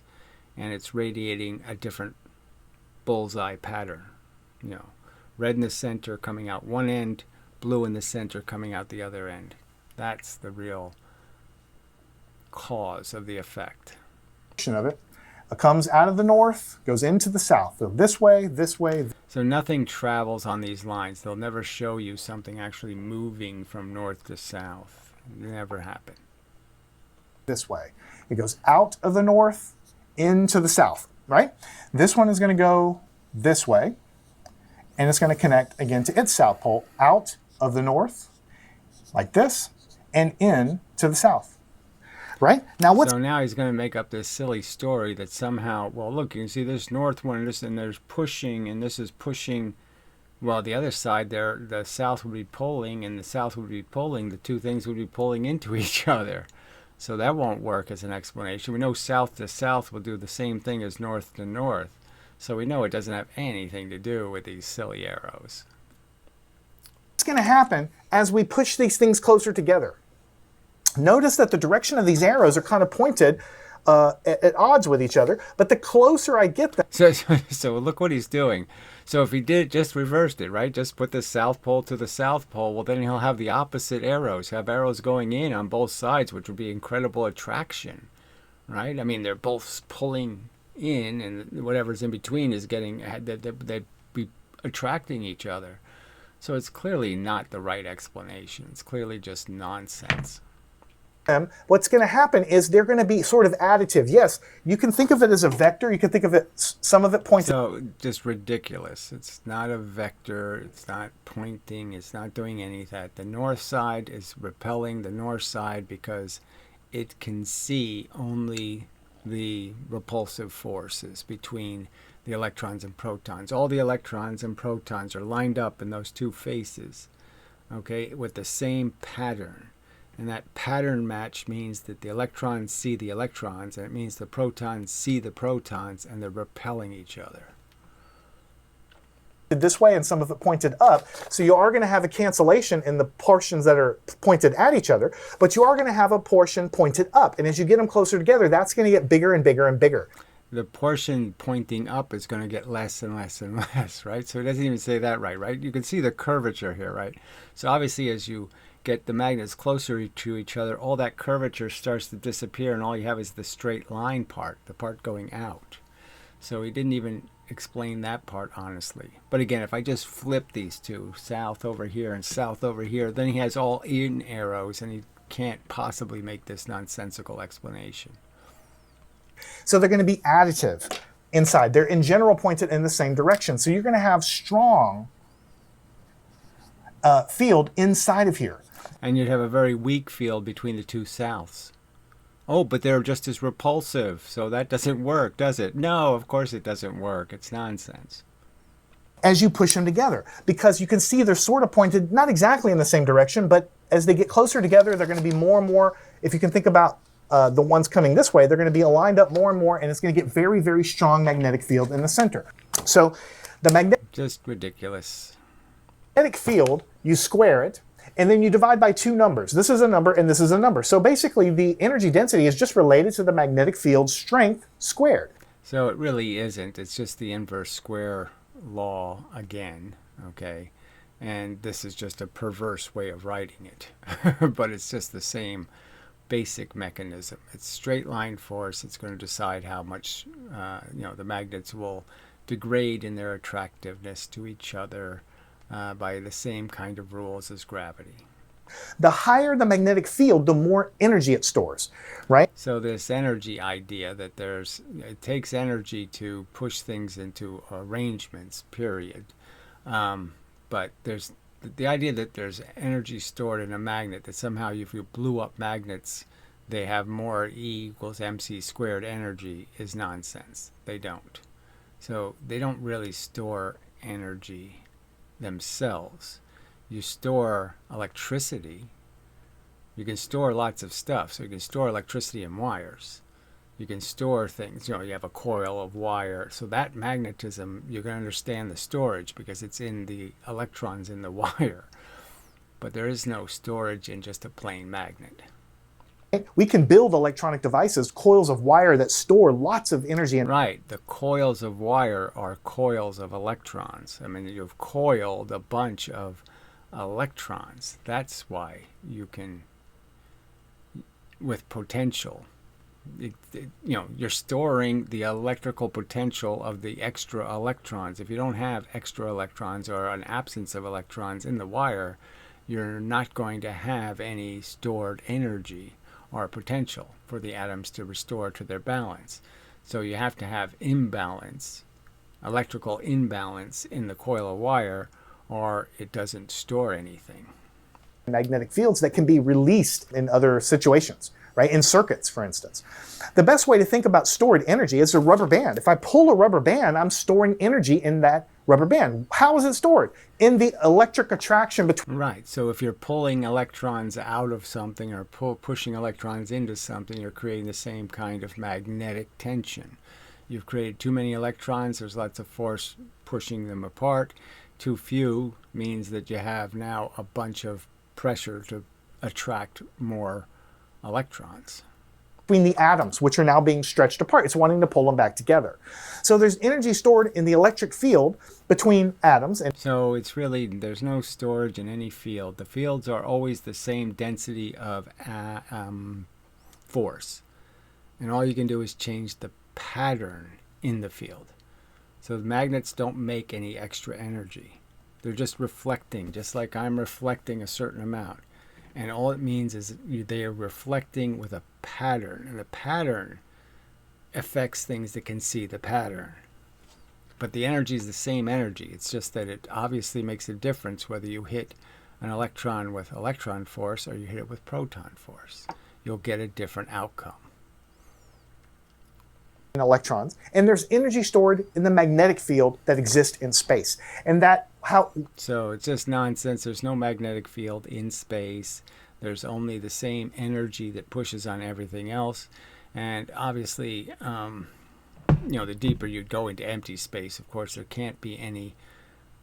and it's radiating a different bullseye pattern. Red in the center coming out one end, blue in the center coming out the other end. That's the real cause of the effect. Of it comes out of the north, goes into the south. So this way, this way. So nothing travels on these lines. They'll never show you something actually moving from north to south. It never happen. This way. It goes out of the north into the south, right? This one is going to go this way, and it's going to connect again to its south pole, out of the north, like this, and in to the south. Right? So now he's going to make up this silly story that somehow, well, look, you can see this north one, and there's pushing, and this is pushing. Well, the other side there, the south would be pulling, and the south would be pulling. The two things would be pulling into each other. So that won't work as an explanation. We know south to south will do the same thing as north to north. So we know it doesn't have anything to do with these silly arrows. What's going to happen as we push these things closer together? Notice that the direction of these arrows are kind of pointed at odds with each other, but the closer I get them. So look what he's doing. So if he just reversed it, right? Just put the south pole to the south pole, well, then he'll have the opposite arrows. He'll have arrows going in on both sides, which would be incredible attraction, right? I mean, they're both pulling in, and whatever's in between is getting, they'd be attracting each other. So it's clearly not the right explanation. It's clearly just nonsense. What's going to happen is they're going to be sort of additive. Yes, you can think of it as a vector. You can think of it, some of it points. So just ridiculous. It's not a vector. It's not pointing. It's not doing any of that. The north side is repelling the north side because it can see only the repulsive forces between the electrons and protons. All the electrons and protons are lined up in those two faces, okay, with the same pattern. And that pattern match means that the electrons see the electrons, and it means the protons see the protons, and they're repelling each other. This way, and some of it pointed up. So you are going to have a cancellation in the portions that are pointed at each other, but you are going to have a portion pointed up. And as you get them closer together, that's going to get bigger and bigger and bigger. The portion pointing up is going to get less and less and less, right? So it doesn't even say that right? You can see the curvature here, right? So obviously as you get the magnets closer to each other, all that curvature starts to disappear, and all you have is the straight line part, the part going out. So he didn't even explain that part honestly. But again, if I just flip these two, south over here and south over here, then he has all in arrows, and he can't possibly make this nonsensical explanation. So they're going to be additive inside. They're in general pointed in the same direction. So you're going to have strong field inside of here. And you'd have a very weak field between the two souths. Oh, but they're just as repulsive, so that doesn't work, does it? No, of course it doesn't work. It's nonsense. As you push them together, because you can see they're sort of pointed, not exactly in the same direction, but as they get closer together, they're going to be more and more, if you can think about the ones coming this way, they're going to be aligned up more and more, and it's going to get very, very strong magnetic field in the center. So the magnetic... Just ridiculous. Magnetic field, you square it, and then you divide by two numbers. This is a number and this is a number. So basically the energy density is just related to the magnetic field strength squared. So it really isn't. It's just the inverse square law again, okay? And this is just a perverse way of writing it. But it's just the same basic mechanism. It's straight line force. It's going to decide how much the magnets will degrade in their attractiveness to each other by the same kind of rules as gravity. The higher the magnetic field, the more energy it stores, right? So this energy idea that it takes energy to push things into arrangements, period. But there's the idea that there's energy stored in a magnet, that somehow if you blew up magnets, they have more E equals mc squared energy, is nonsense. They don't. So they don't really store energy themselves. You store electricity. You can store lots of stuff. So you can store electricity in wires. You can store things. You have a coil of wire. So that magnetism, you can understand the storage because it's in the electrons in the wire. But there is no storage in just a plain magnet. We can build electronic devices, coils of wire that store lots of energy. Right. The coils of wire are coils of electrons. I mean, you've coiled a bunch of electrons. That's why you can, with potential, you're storing the electrical potential of the extra electrons. If you don't have extra electrons or an absence of electrons in the wire, you're not going to have any stored energy or potential for the atoms to restore to their balance. So you have to have imbalance, electrical imbalance in the coil of wire, or it doesn't store anything. Magnetic fields that can be released in other situations, right? In circuits, for instance. The best way to think about stored energy is a rubber band. If I pull a rubber band, I'm storing energy in that rubber band. How is it stored? In the electric attraction between... Right. So if you're pulling electrons out of something or pushing electrons into something, you're creating the same kind of magnetic tension. You've created too many electrons. There's lots of force pushing them apart. Too few means that you have now a bunch of pressure to attract more electrons. Between the atoms, which are now being stretched apart. It's wanting to pull them back together. So there's energy stored in the electric field between atoms. And so it's really, there's no storage in any field. The fields are always the same density of force. And all you can do is change the pattern in the field. So the magnets don't make any extra energy. They're just reflecting, just like I'm reflecting a certain amount. And all it means is they are reflecting with a pattern, and the pattern affects things that can see the pattern. But the energy is the same energy. It's just that it obviously makes a difference whether you hit an electron with electron force or you hit it with proton force. You'll get a different outcome. Electrons, and there's energy stored in the magnetic field that exists in space. And that how So it's just nonsense. There's no magnetic field in space. There's only the same energy that pushes on everything else. And obviously, the deeper you go into empty space, of course, there can't be any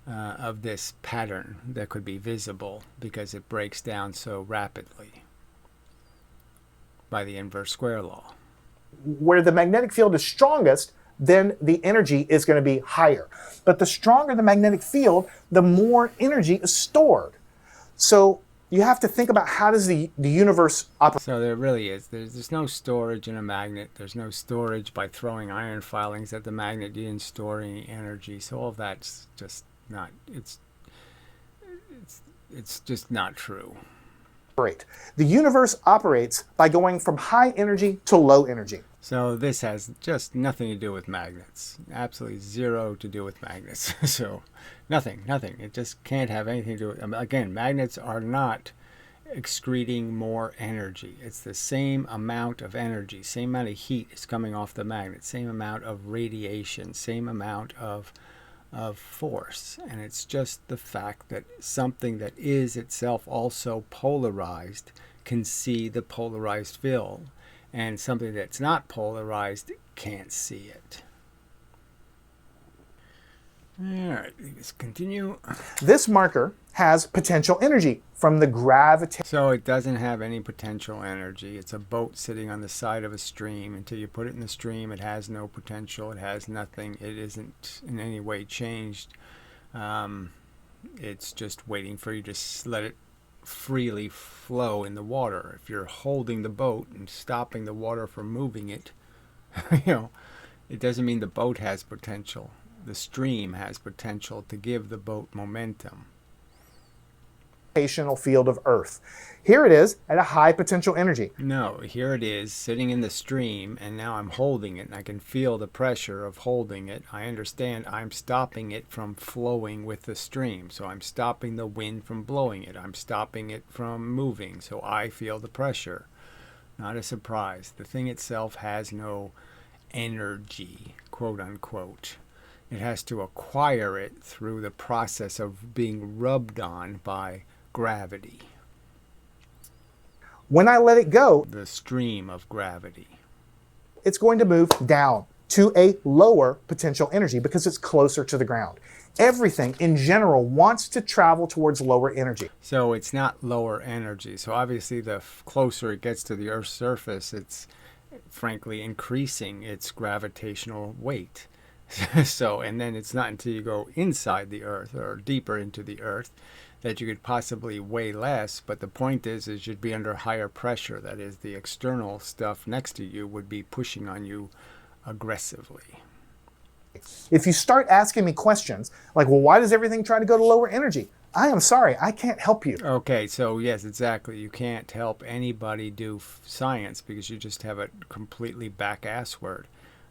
of this pattern that could be visible because it breaks down so rapidly by the inverse square law. where the magnetic field is strongest, then the energy is going to be higher. But the stronger the magnetic field, the more energy is stored. So you have to think about how does the universe operate. So there really is. There's no storage in a magnet. There's no storage by throwing iron filings at the magnet. You didn't store any energy. So all of that's just not. It's just not true. The universe operates by going from high energy to low energy. So this has just nothing to do with magnets. Absolutely zero to do with magnets. So nothing. It just can't have anything to do with. Again, magnets are not excreting more energy. It's the same amount of energy, same amount of heat is coming off the magnet, same amount of radiation, same amount of force. And it's just the fact that something that is itself also polarized can see the polarized field, and something that's not polarized can't see it. All right, let's continue. This marker has potential energy from the gravity. So it doesn't have any potential energy. It's a boat sitting on the side of a stream. Until you put it in the stream, it has no potential. It has nothing. It isn't in any way changed. It's just waiting for you to let it freely flow in the water. If you're holding the boat and stopping the water from moving it, it doesn't mean the boat has potential. The stream has potential to give the boat momentum. Gravitational field of Earth. Here it is at a high potential energy. No, here it is sitting in the stream, and now I'm holding it, and I can feel the pressure of holding it. I understand I'm stopping it from flowing with the stream, so I'm stopping the wind from blowing it. I'm stopping it from moving, so I feel the pressure. Not a surprise. The thing itself has no energy, quote unquote. It has to acquire it through the process of being rubbed on by gravity. When I let it go, The stream of gravity. it's going to move down to a lower potential energy because it's closer to the ground. Everything in general wants to travel towards lower energy. So it's not lower energy. So obviously the closer it gets to the Earth's surface, it's frankly increasing its gravitational weight. So, and then it's not until you go inside the Earth or deeper into the Earth that you could possibly weigh less. But the point is you'd be under higher pressure. That is, the external stuff next to you would be pushing on you aggressively. If you start asking me questions like, well, why does everything try to go to lower energy? I am sorry, I can't help you. Okay, so yes, exactly. You can't help anybody do science because you just have a completely back-ass word.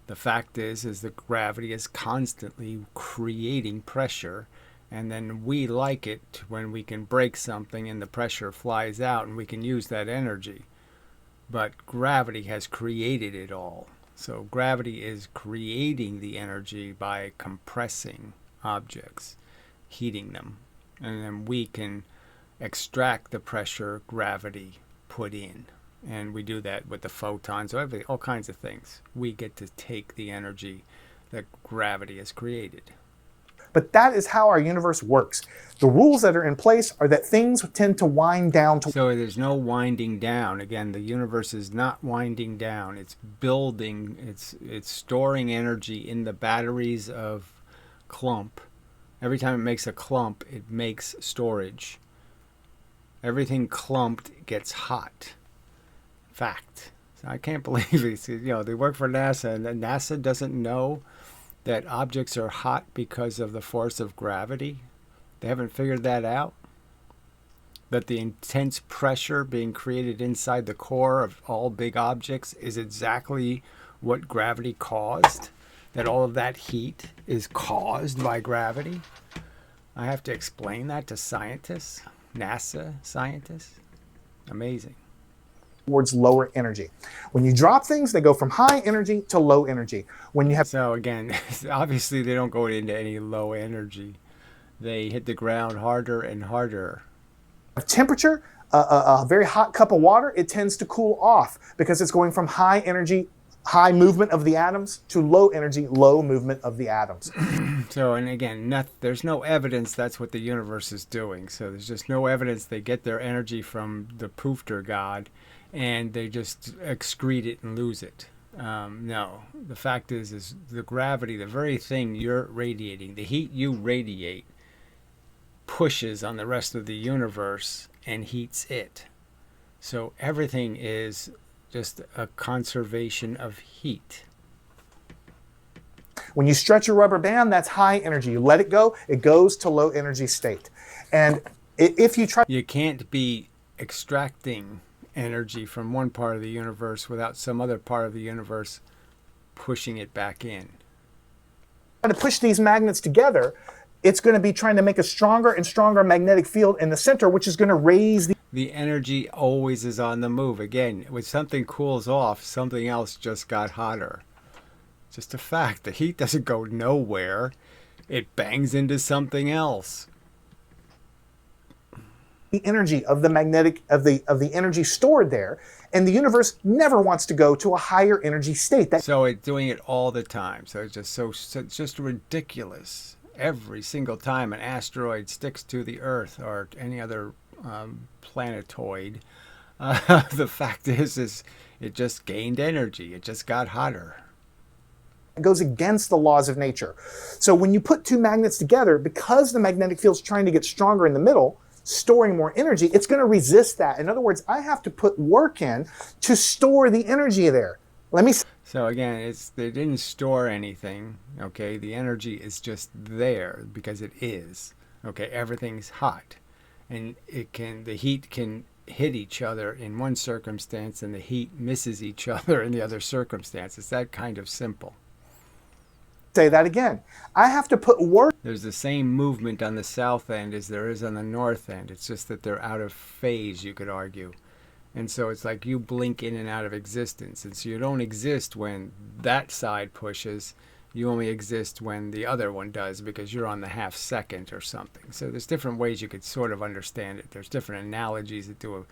The fact is that gravity is constantly creating pressure, and then we like it when we can break something and the pressure flies out and we can use that energy. But gravity has created it all. So gravity is creating the energy by compressing objects, heating them, and then we can extract the pressure gravity put in. And we do that with the photons, all kinds of things. We get to take the energy that gravity has created. But that is how our universe works. The rules that are in place are that things tend to wind down to. So there's no winding down. Again, the universe is not winding down. It's building, it's storing energy in the batteries of clump. Every time it makes a clump, it makes storage. Everything clumped gets hot. Fact. So I can't believe it. They work for NASA, and NASA doesn't know that objects are hot because of the force of gravity? They haven't figured that out? That the intense pressure being created inside the core of all big objects is exactly what gravity caused? That all of that heat is caused by gravity? I have to explain that to scientists, NASA scientists? Amazing. Towards lower energy. When you drop things, they go from high energy to low energy. When you have So again, obviously they don't go into any low energy. They hit the ground harder and harder. temperature, a very hot cup of water, it tends to cool off because it's going from high energy, high movement of the atoms to low energy, low movement of the atoms. So, and again, there's no evidence that's what the universe is doing. So there's just no evidence they get their energy from the Poofter god and they just excrete it and lose it. No, the fact is the gravity, the very thing you're radiating, the heat you radiate, pushes on the rest of the universe and heats it. So everything is just a conservation of heat. When you stretch a rubber band, that's high energy. You let it go, it goes to low energy state. And if you try... You can't be extracting energy from one part of the universe without some other part of the universe pushing it back in. To push these magnets together, it's going to be trying to make a stronger and stronger magnetic field in the center, which is going to raise the energy always is on the move. Again, when something cools off, something else just got hotter. Just a fact. The heat doesn't go nowhere. It bangs into something else. The energy of the magnetic of the energy stored there, and the universe never wants to go to a higher energy state. So it's doing it all the time. So it's just ridiculous. Every single time an asteroid sticks to the Earth or any other planetoid, the fact is it just gained energy. It just got hotter. It goes against the laws of nature. So when you put two magnets together, because the magnetic field's trying to get stronger in the middle, storing more energy, it's going to resist that. In other words, I have to put work in to store the energy there. So again, they didn't store anything, okay? The energy is just there because it is, okay? Everything's hot, and the heat can hit each other in one circumstance, and the heat misses each other in the other circumstance. It's that kind of simple. Say that again. I have to put work. There's the same movement on the south end as there is on the north end. It's just that they're out of phase, you could argue. And so it's like you blink in and out of existence. And so you don't exist when that side pushes. You only exist when the other one does because you're on the half second or something. So there's different ways you could sort of understand it. There's different analogies that do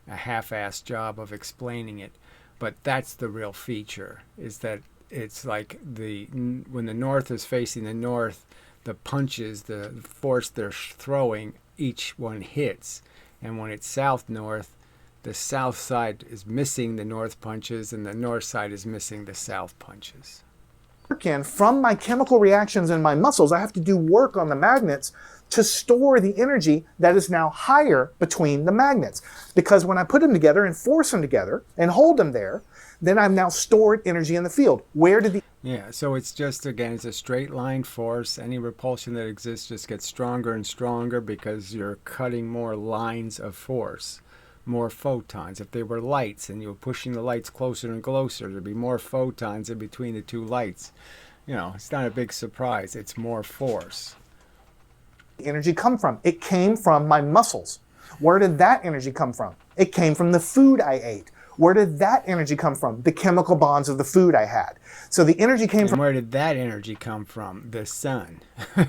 a half-assed job of explaining it. But that's the real feature, is that it's like when the north is facing the north, the punches, the force they're throwing, each one hits. And when it's south-north, the south side is missing the north punches and the north side is missing the south punches. From my chemical reactions in my muscles, I have to do work on the magnets to store the energy that is now higher between the magnets. Because when I put them together and force them together and hold them there, then I've now stored energy in the field. Where did the... Yeah, so it's just, again, it's a straight line force. Any repulsion that exists just gets stronger and stronger because you're cutting more lines of force, more photons. If they were lights and you were pushing the lights closer and closer, there'd be more photons in between the two lights. You know, it's not a big surprise. It's more force. Energy come from? It came from my muscles. Where did that energy come from? It came from the food I ate. Where did that energy come from? The chemical bonds of the food I had. So the energy came from... Where did that energy come from? The sun.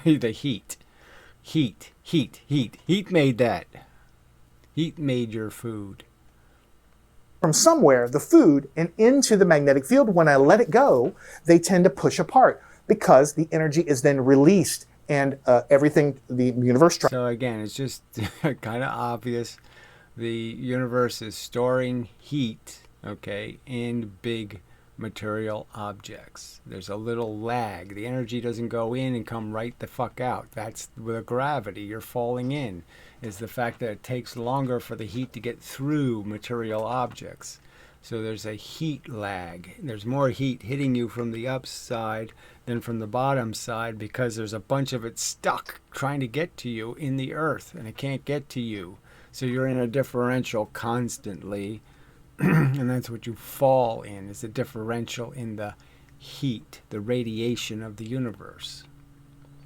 The heat. Heat made that. Heat made your food. From somewhere, the food, and into the magnetic field. When I let it go, they tend to push apart because the energy is then released and everything, the universe... So again, it's just kind of obvious. The universe is storing heat, okay, in big material objects. There's a little lag. The energy doesn't go in and come right the fuck out. That's the gravity. You're falling in. Is the fact that it takes longer for the heat to get through material objects. So there's a heat lag. There's more heat hitting you from the upside than from the bottom side, because there's a bunch of it stuck trying to get to you in the earth, and it can't get to you. So you're in a differential constantly, and that's what you fall in, is a differential in the heat, the radiation of the universe.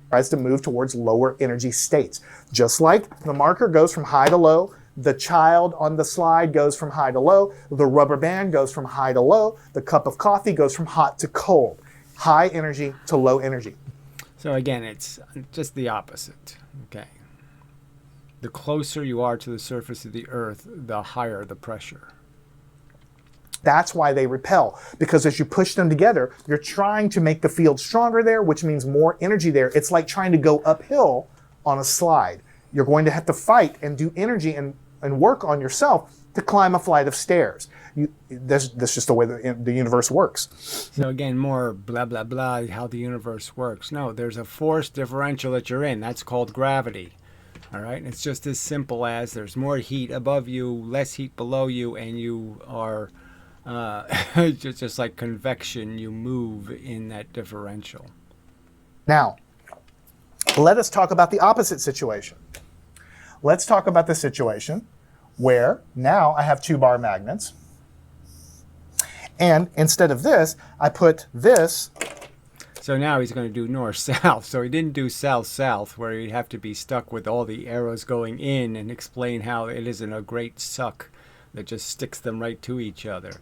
Tries to move towards lower energy states. Just like the marker goes from high to low, the child on the slide goes from high to low, the rubber band goes from high to low, the cup of coffee goes from hot to cold, high energy to low energy. So again, it's just the opposite, okay? The closer you are to the surface of the earth, the higher the pressure. That's why they repel, because as you push them together, you're trying to make the field stronger there, which means more energy there. It's like trying to go uphill on a slide. You're going to have to fight and do energy and work on yourself to climb a flight of stairs. That's just the way the universe works. So again, more blah, blah, blah, how the universe works. No, there's a force differential that you're in. That's called gravity. All right? It's just as simple as there's more heat above you, less heat below you, and you are... just like convection, you move in that differential. Now, let us talk about the opposite situation. Let's talk about the situation where now I have 2 bar magnets, and instead of this, I put this. So now he's going to do north-south. So he didn't do south-south, where he'd have to be stuck with all the arrows going in and explain how it isn't a great suck that just sticks them right to each other.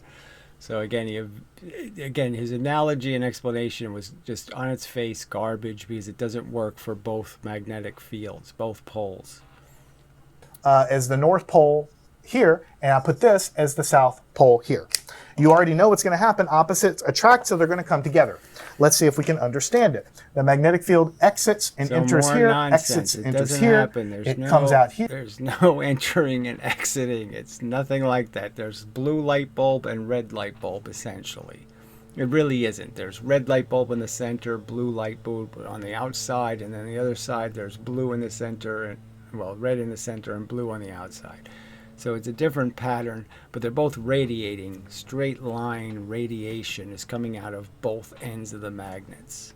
So again, his analogy and explanation was just on its face garbage, because it doesn't work for both magnetic fields, both poles. As the North Pole here, and I put this as the South Pole here. You already know what's going to happen. Opposites attract, so they're going to come together. Let's see if we can understand it. The magnetic field exits and enters here, exits, enters here, it comes out here. There's no entering and exiting. It's nothing like that. There's blue light bulb and red light bulb, essentially. It really isn't. There's red light bulb in the center, blue light bulb on the outside, and then the other side there's blue in the center, and well, red in the center and blue on the outside. So it's a different pattern, but they're both radiating. Straight line radiation is coming out of both ends of the magnets.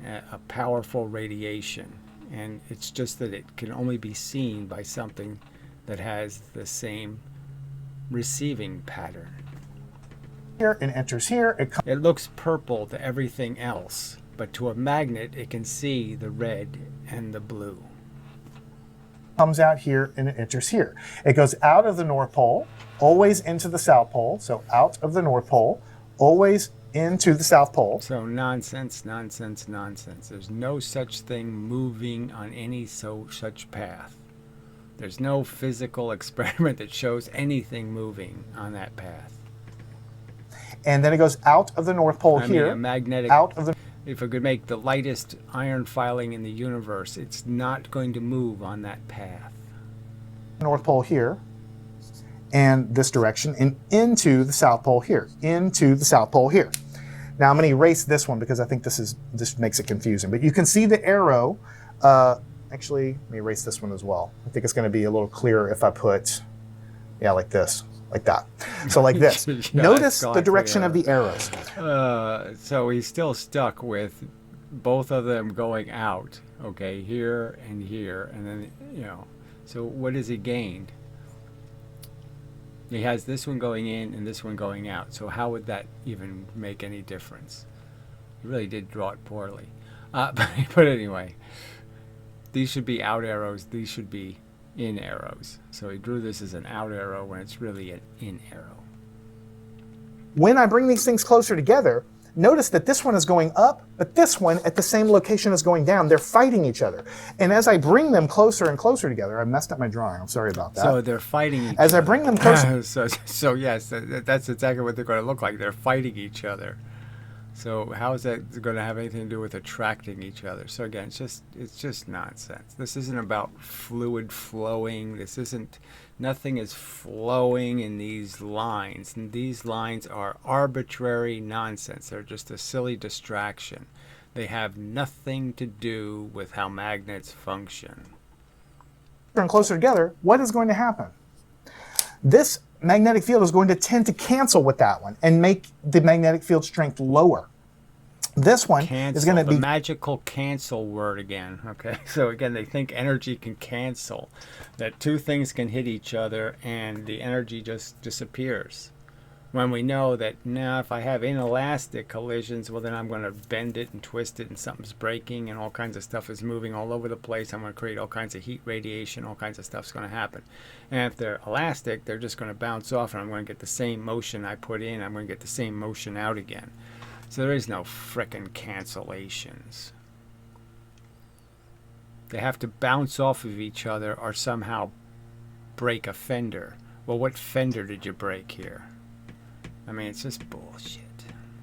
A powerful radiation. And it's just that it can only be seen by something that has the same receiving pattern. Here and enters here. It looks purple to everything else, but to a magnet it can see the red and the blue. Comes out here and it enters here. It goes out of the North Pole, always into the South Pole. So out of the North Pole, always into the South Pole. So nonsense, nonsense, nonsense. There's no such thing moving on any such path. There's no physical experiment that shows anything moving on that path. And then it goes out of the North Pole here. A magnetic, out of the... If I could make the lightest iron filing in the universe, it's not going to move on that path. North Pole here, and this direction, and into the South Pole here, into the South Pole here. Now I'm going to erase this one because I think this makes it confusing. But you can see the arrow. Actually, let me erase this one as well. I think it's going to be a little clearer if I put, yeah, like this. Like that. So like this. Notice the direction of the arrows. So he's still stuck with both of them going out. Okay, here and here. And then, you know, so what has he gained? He has this one going in and this one going out. So how would that even make any difference? He really did draw it poorly. But anyway, these should be out arrows. These should be in arrows. So he drew this as an out arrow when it's really an in arrow. When I bring these things closer together, notice that this one is going up, but this one at the same location is going down. They're fighting each other. And as I bring them closer and closer together, I messed up my drawing. I'm sorry about that. So they're fighting each as other. I bring them closer. so yes, that's exactly what they're going to look like. They're fighting each other. So how is that going to have anything to do with attracting each other? So again, it's just nonsense. This isn't about fluid flowing. Nothing is flowing in these lines. And these lines are arbitrary nonsense. They're just a silly distraction. They have nothing to do with how magnets function. And closer together, what is going to happen? This magnetic field is going to tend to cancel with that one and make the magnetic field strength lower. This one Cancel, is going to the be magical cancel word again. Okay, so again, they think energy can cancel, that two things can hit each other and the energy just disappears. When we know that now, if I have inelastic collisions, well, then I'm going to bend it and twist it, and something's breaking, and all kinds of stuff is moving all over the place. I'm going to create all kinds of heat radiation, all kinds of stuff's going to happen. And if they're elastic, they're just going to bounce off, and I'm going to get the same motion I put in. I'm going to get the same motion out again. So there is no frickin' cancellations. They have to bounce off of each other or somehow break a fender. Well, what fender did you break here? I mean, it's just bullshit.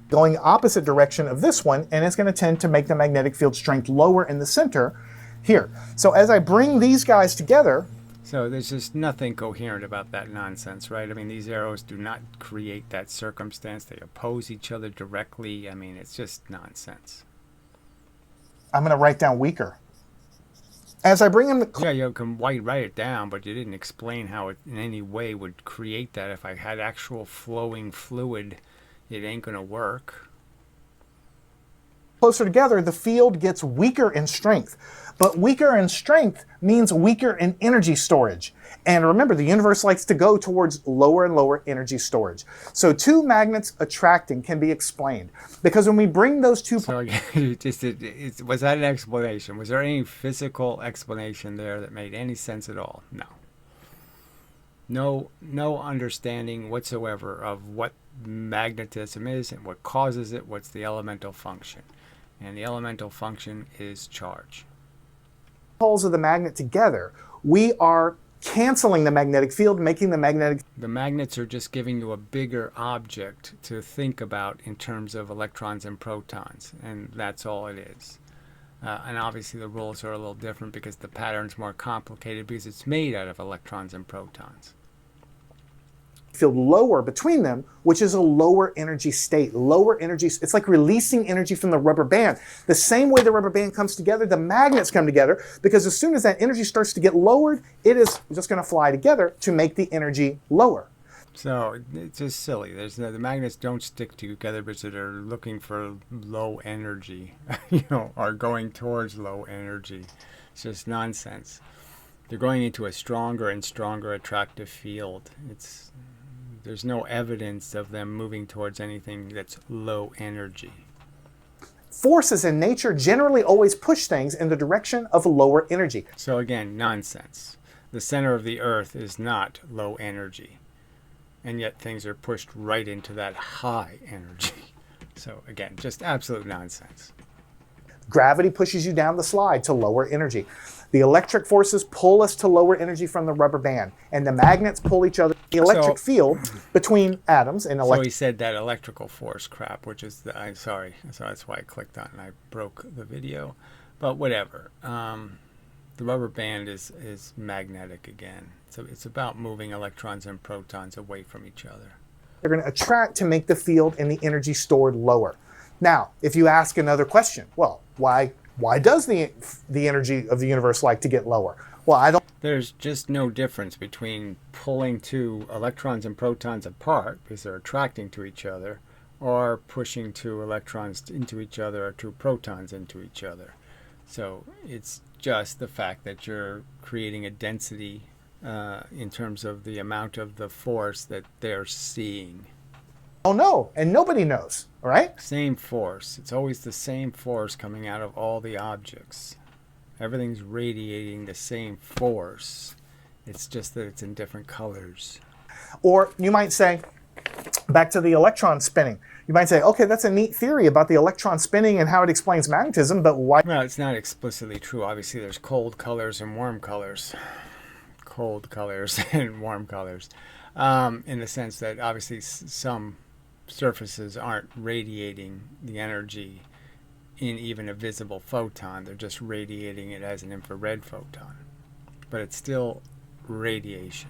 going opposite direction of this one, and it's going to tend to make the magnetic field strength lower in the center here. So as I bring these guys together, so there's just nothing coherent about that nonsense, right? I mean, these arrows do not create that circumstance. They oppose each other directly. I mean, it's just nonsense. I'm going to write down weaker. As I bring in the... Yeah, you can write it down, but you didn't explain how it in any way would create that. If I had actual flowing fluid, it ain't going to work. Closer together, the field gets weaker in strength. But weaker in strength means weaker in energy storage. And remember, the universe likes to go towards lower and lower energy storage. So two magnets attracting can be explained. Because when we bring those two... So was that an explanation? Was there any physical explanation there that made any sense at all? No. No understanding whatsoever of what magnetism is and what causes it, what's the elemental function. And the elemental function is charge. Poles of the magnet together, we are canceling the magnetic field, making the magnetic... The magnets are just giving you a bigger object to think about in terms of electrons and protons, and that's all it is. And obviously the rules are a little different because the pattern's more complicated because it's made out of electrons and protons. Field lower between them, which is a lower energy state. Lower energy, it's like releasing energy from the rubber band. The same way the rubber band comes together, the magnets come together, because as soon as that energy starts to get lowered, it is just going to fly together to make the energy lower. So it's just silly. The magnets don't stick together because they're looking for low energy, or going towards low energy. It's just nonsense. They're going into a stronger and stronger attractive field. There's no evidence of them moving towards anything that's low energy. Forces in nature generally always push things in the direction of lower energy. So again, nonsense. The center of the Earth is not low energy. And yet things are pushed right into that high energy. So again, just absolute nonsense. Gravity pushes you down the slide to lower energy. The electric forces pull us to lower energy from the rubber band, and the magnets pull each other. The electric field between atoms and So he said that electrical force crap, which is I'm sorry, so that's why I clicked on and I broke the video, but whatever. The rubber band is magnetic again. So it's about moving electrons and protons away from each other. They're going to attract to make the field and the energy stored lower. Now, if you ask another question, well, why does the energy of the universe like to get lower? Well, I don't... There's just no difference between pulling two electrons and protons apart because they're attracting to each other, or pushing two electrons into each other or two protons into each other. So it's just the fact that you're creating a density in terms of the amount of the force that they're seeing. Oh no, and nobody knows, all right? Same force. It's always the same force coming out of all the objects. Everything's radiating the same force. It's just that it's in different colors. Or you might say, back to the electron spinning. You might say, okay, that's a neat theory about the electron spinning and how it explains magnetism, but why? Well, it's not explicitly true. Obviously, there's cold colors and warm colors. Cold colors and warm colors. In the sense that obviously some surfaces aren't radiating the energy in even a visible photon. They're just radiating it as an infrared photon. But it's still radiation.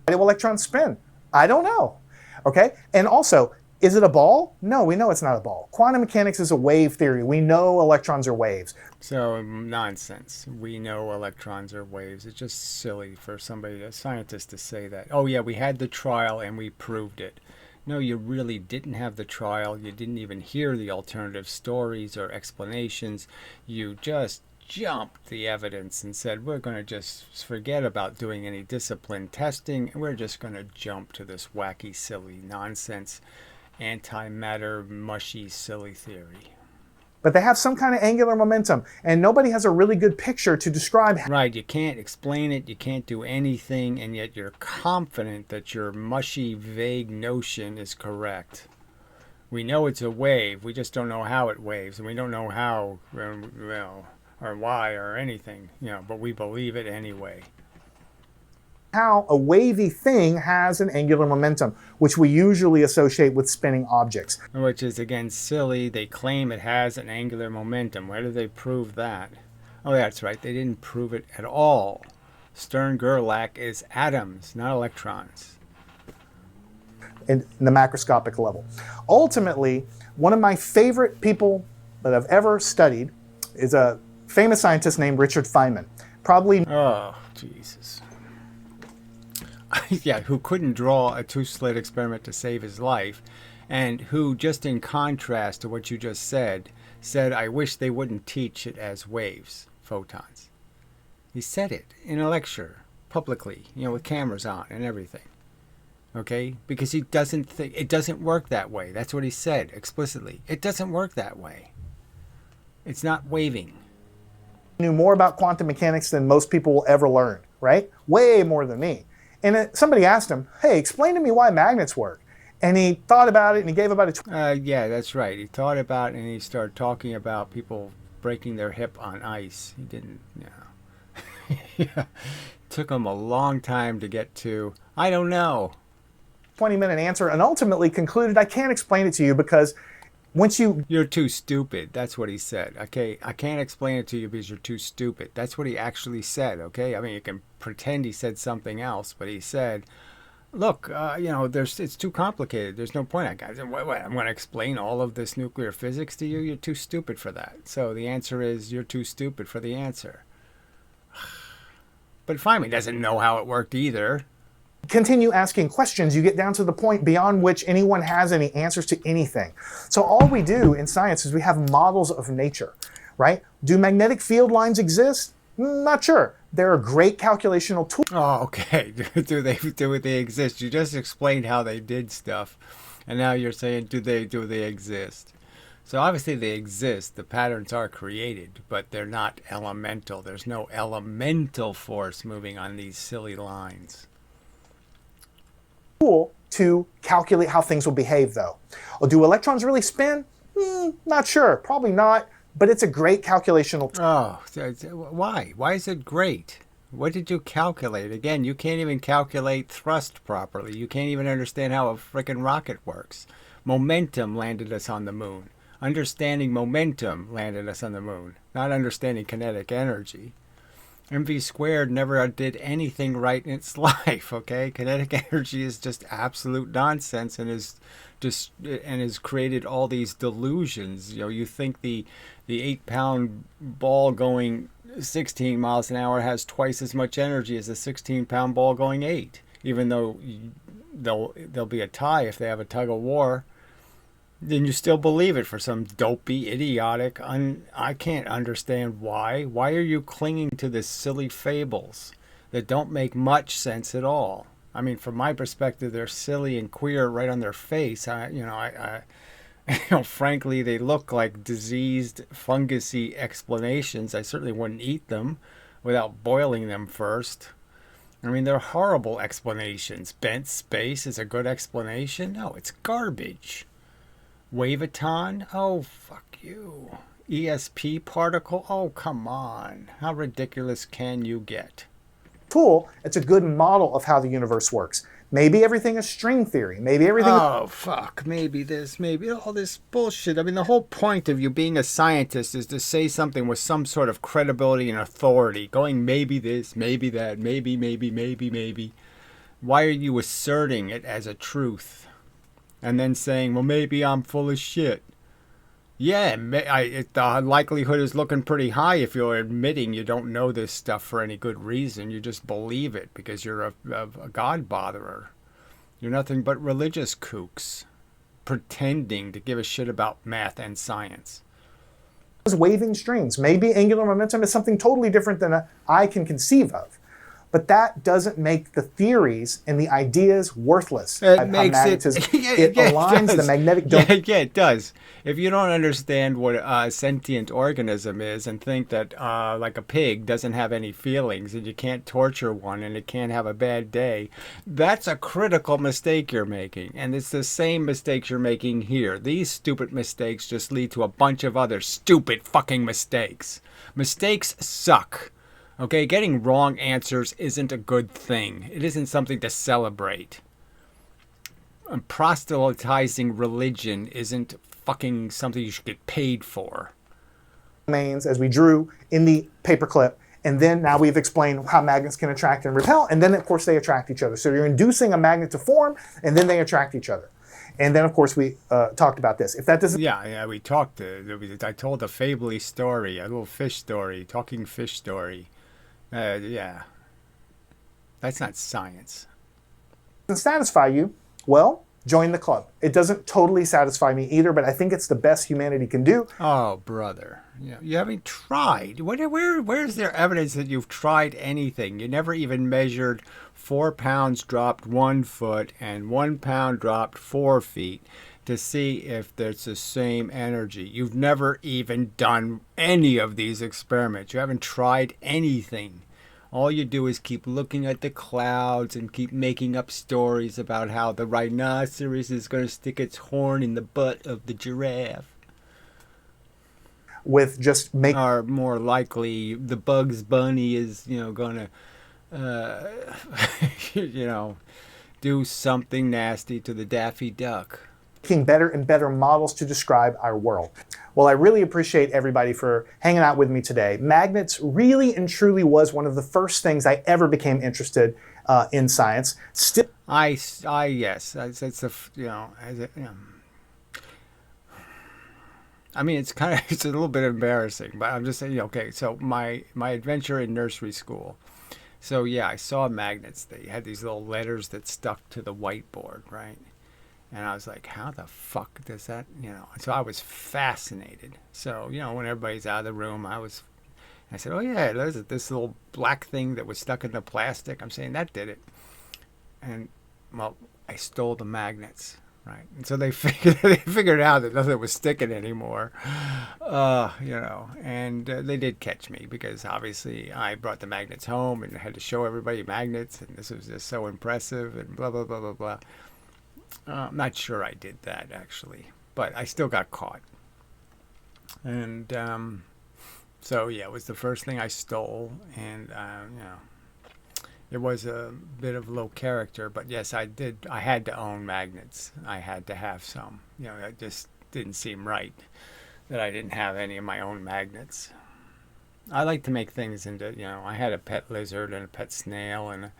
Why do electrons spin? I don't know. Okay? And also, is it a ball? No, we know it's not a ball. Quantum mechanics is a wave theory. We know electrons are waves. So, nonsense. We know electrons are waves. It's just silly for a scientist to say that. Oh yeah, we had the trial and we proved it. No, you really didn't have the trial. You didn't even hear the alternative stories or explanations. You just jumped the evidence and said, we're going to just forget about doing any disciplined testing, and we're just going to jump to this wacky, silly nonsense, antimatter, mushy, silly theory. But they have some kind of angular momentum, and nobody has a really good picture to describe. Right, you can't explain it, you can't do anything, and yet you're confident that your mushy, vague notion is correct. We know it's a wave, we just don't know how it waves, and we don't know how, well, or why, or anything, but we believe it anyway. How a wavy thing has an angular momentum, which we usually associate with spinning objects. Which is, again, silly. They claim it has an angular momentum. Where do they prove that? Oh, that's right. They didn't prove it at all. Stern-Gerlach is atoms, not electrons. In the macroscopic level. Ultimately, one of my favorite people that I've ever studied is a famous scientist named Richard Feynman. Probably... Oh, Jesus. Yeah, who couldn't draw a two-slit experiment to save his life, and who, just in contrast to what you just said, I wish they wouldn't teach it as waves, photons. He said it in a lecture, publicly, with cameras on and everything. Okay? Because he doesn't think, it doesn't work that way. That's what he said explicitly. It doesn't work that way. It's not waving. Knew more about quantum mechanics than most people will ever learn, right? Way more than me. And somebody asked him, hey, explain to me why magnets work. And he thought about it, and he gave about a... Yeah, that's right. He thought about it, and he started talking about people breaking their hip on ice. He didn't, yeah. Took him a long time to get to, I don't know. 20-minute answer, and ultimately concluded, I can't explain it to you because once you... You're too stupid. That's what he said. Okay, I can't explain it to you because you're too stupid. That's what he actually said, okay? I mean, you can pretend he said something else, but he said, look, it's too complicated. There's no point. I'm going to explain all of this nuclear physics to you? You're too stupid for that. So the answer is you're too stupid for the answer. But Feynman doesn't know how it worked either. Continue asking questions, you get down to the point beyond which anyone has any answers to anything. So all we do in science is we have models of nature, right? Do magnetic field lines exist? Not sure. They're a great calculational tool. Oh, okay. do they exist? You just explained how they did stuff, and now you're saying do they exist? So obviously they exist. The patterns are created, but they're not elemental. There's no elemental force moving on these silly lines. To calculate how things will behave, though. Well, do electrons really spin? Not sure. Probably not. But it's a great calculational tool. Oh, why? Why is it great? What did you calculate? Again, you can't even calculate thrust properly. You can't even understand how a frickin' rocket works. Momentum landed us on the moon. Understanding momentum landed us on the moon. Not understanding kinetic energy. MV squared never did anything right in its life, okay? Kinetic energy is just absolute nonsense and has created all these delusions. You think the 8-pound ball going 16 miles an hour has twice as much energy as a 16-pound ball going 8, even though there'll be a tie if they have a tug of war. Then you still believe it for some dopey, idiotic, I can't understand why. Why are you clinging to this silly fables that don't make much sense at all? I mean, from my perspective, they're silly and queer right on their face. Frankly, they look like diseased, fungusy explanations. I certainly wouldn't eat them without boiling them first. I mean, they're horrible explanations. Bent space is a good explanation? No, it's garbage. Waveaton? Oh, fuck you. ESP particle? Oh, come on. How ridiculous can you get? Tool, it's a good model of how the universe works. Maybe everything is string theory. Maybe everything... Oh, fuck. Maybe this, maybe all this bullshit. I mean, the whole point of you being a scientist is to say something with some sort of credibility and authority. Going maybe this, maybe that, maybe. Why are you asserting it as a truth? And then saying, well, maybe I'm full of shit. Yeah, the likelihood is looking pretty high if you're admitting you don't know this stuff for any good reason. You just believe it because you're a God botherer. You're nothing but religious kooks pretending to give a shit about math and science. Waving strings. Maybe angular momentum is something totally different than I can conceive of. But that doesn't make the theories and the ideas worthless. It makes it aligns the magnetic domain. Yeah, it does. If you don't understand what a sentient organism is and think that like a pig doesn't have any feelings and you can't torture one and it can't have a bad day, that's a critical mistake you're making. And it's the same mistakes you're making here. These stupid mistakes just lead to a bunch of other stupid fucking mistakes. Mistakes suck. Okay, getting wrong answers isn't a good thing. It isn't something to celebrate. And proselytizing religion isn't fucking something you should get paid for. Domains, as we drew in the paperclip, and then now we've explained how magnets can attract and repel, and then of course they attract each other. So you're inducing a magnet to form, and then they attract each other. And then of course we talked about this. If that doesn't... Yeah, we talked. I told a fably story, a little fish story, talking fish story. Yeah. That's not science. Doesn't satisfy you, well, join the club. It doesn't totally satisfy me either, but I think it's the best humanity can do. Oh, brother. You haven't tried. Where's there evidence that you've tried anything? You never even measured 4 pounds dropped 1 foot and 1 pound dropped 4 feet to see if there's the same energy. You've never even done any of these experiments. You haven't tried anything. All you do is keep looking at the clouds and keep making up stories about how the rhinoceros is going to stick its horn in the butt of the giraffe. With just make... Or more likely, the Bugs Bunny is, going to, do something nasty to the Daffy Duck. Making better and better models to describe our world. Well, I really appreciate everybody for hanging out with me today. Magnets really and truly was one of the first things I ever became interested in science. Still, yes, it's a, I mean, it's a little bit embarrassing, but I'm just saying, okay, so my adventure in nursery school. So yeah, I saw magnets. They had these little letters that stuck to the whiteboard, right? And I was like, how the fuck does that, So I was fascinated. So, when everybody's out of the room, I said, oh yeah, there's this little black thing that was stuck in the plastic. I'm saying that did it. And, well, I stole the magnets, right? And so they figured out that nothing was sticking anymore, and they did catch me because obviously I brought the magnets home and had to show everybody magnets, and this was just so impressive and blah, blah, blah, blah, blah. I'm not sure I did that, actually, but I still got caught. And so, yeah, it was the first thing I stole, and, it was a bit of low character, but yes, I had to own magnets. I had to have some. It just didn't seem right that I didn't have any of my own magnets. I like to make things into, I had a pet lizard and a pet snail, and,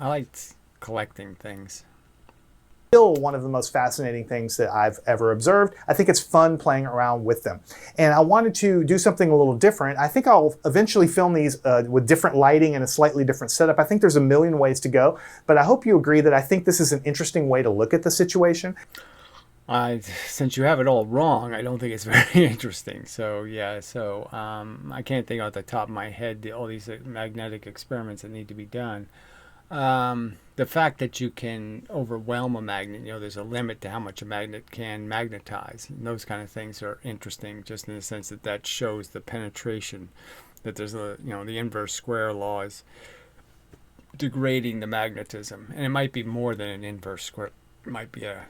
I liked collecting things. Still one of the most fascinating things that I've ever observed. I think it's fun playing around with them. And I wanted to do something a little different. I think I'll eventually film these with different lighting and a slightly different setup. I think there's a million ways to go, but I hope you agree that I think this is an interesting way to look at the situation. Since you have it all wrong, I don't think it's very interesting. So yeah, I can't think off the top of my head all these magnetic experiments that need to be done. The fact that you can overwhelm a magnet, there's a limit to how much a magnet can magnetize. And those kind of things are interesting, just in the sense that shows the penetration, that there's the inverse square law is degrading the magnetism. And it might be more than an inverse square. It might be a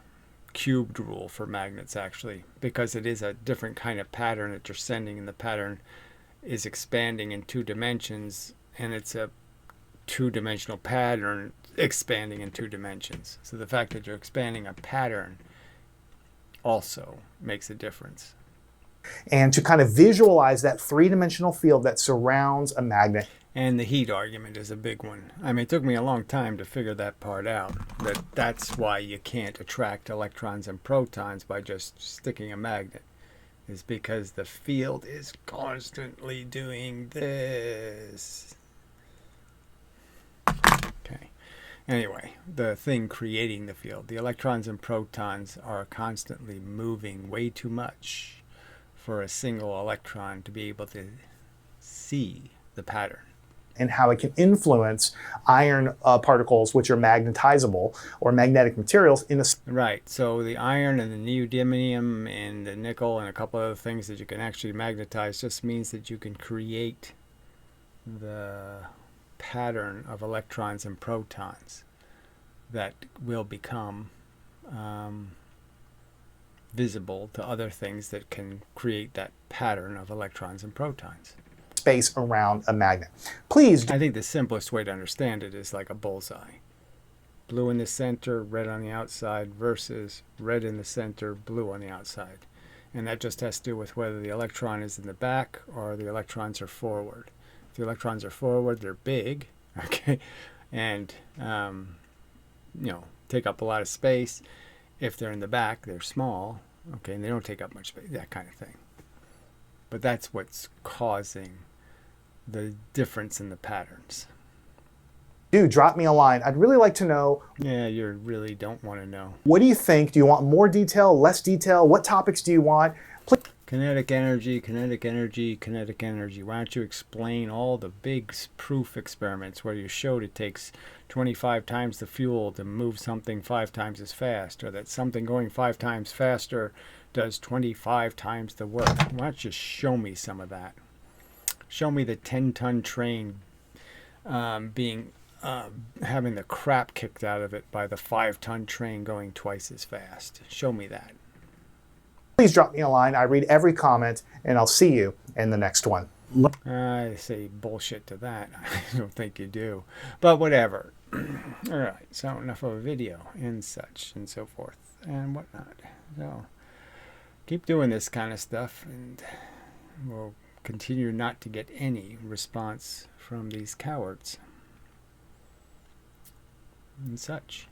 cubed rule for magnets, actually, because it is a different kind of pattern that you're sending, and the pattern is expanding in 2 dimensions, and it's a 2-dimensional pattern expanding in 2 dimensions. So the fact that you're expanding a pattern also makes a difference. And to kind of visualize that 3-dimensional field that surrounds a magnet. And the heat argument is a big one. I mean, it took me a long time to figure that part out. That's why you can't attract electrons and protons by just sticking a magnet, is because the field is constantly doing this. Anyway, the thing creating the field. The electrons and protons are constantly moving way too much for a single electron to be able to see the pattern. And how it can influence iron particles, which are magnetizable or magnetic materials in a... Right, so the iron and the neodymium and the nickel and a couple other things that you can actually magnetize just means that you can create the pattern of electrons and protons that will become visible to other things that can create that pattern of electrons and protons. Space around a magnet. Please. I think the simplest way to understand it is like a bullseye. Blue in the center, red on the outside, versus red in the center, blue on the outside. And that just has to do with whether the electron is in the back or the electrons are forward. If the electrons are forward, they're big, okay, and take up a lot of space. If they're in the back, they're small, okay, and they don't take up much space, that kind of thing. But that's what's causing the difference in the patterns. Do drop me a line. I'd really like to know. Yeah, you really don't want to know. What do you think? Do you want more detail, less detail? What topics do you want? Please. Kinetic energy, kinetic energy, kinetic energy. Why don't you explain all the big proof experiments where you showed it takes 25 times the fuel to move something 5 times as fast, or that something going 5 times faster does 25 times the work? Why don't you show me some of that? Show me the 10-ton train having the crap kicked out of it by the 5-ton train going twice as fast. Show me that. Please drop me a line. I read every comment, and I'll see you in the next one. I say bullshit to that. I don't think you do. But whatever. All right, so enough of a video and such and so forth and whatnot. So keep doing this kind of stuff, and we'll continue not to get any response from these cowards and such.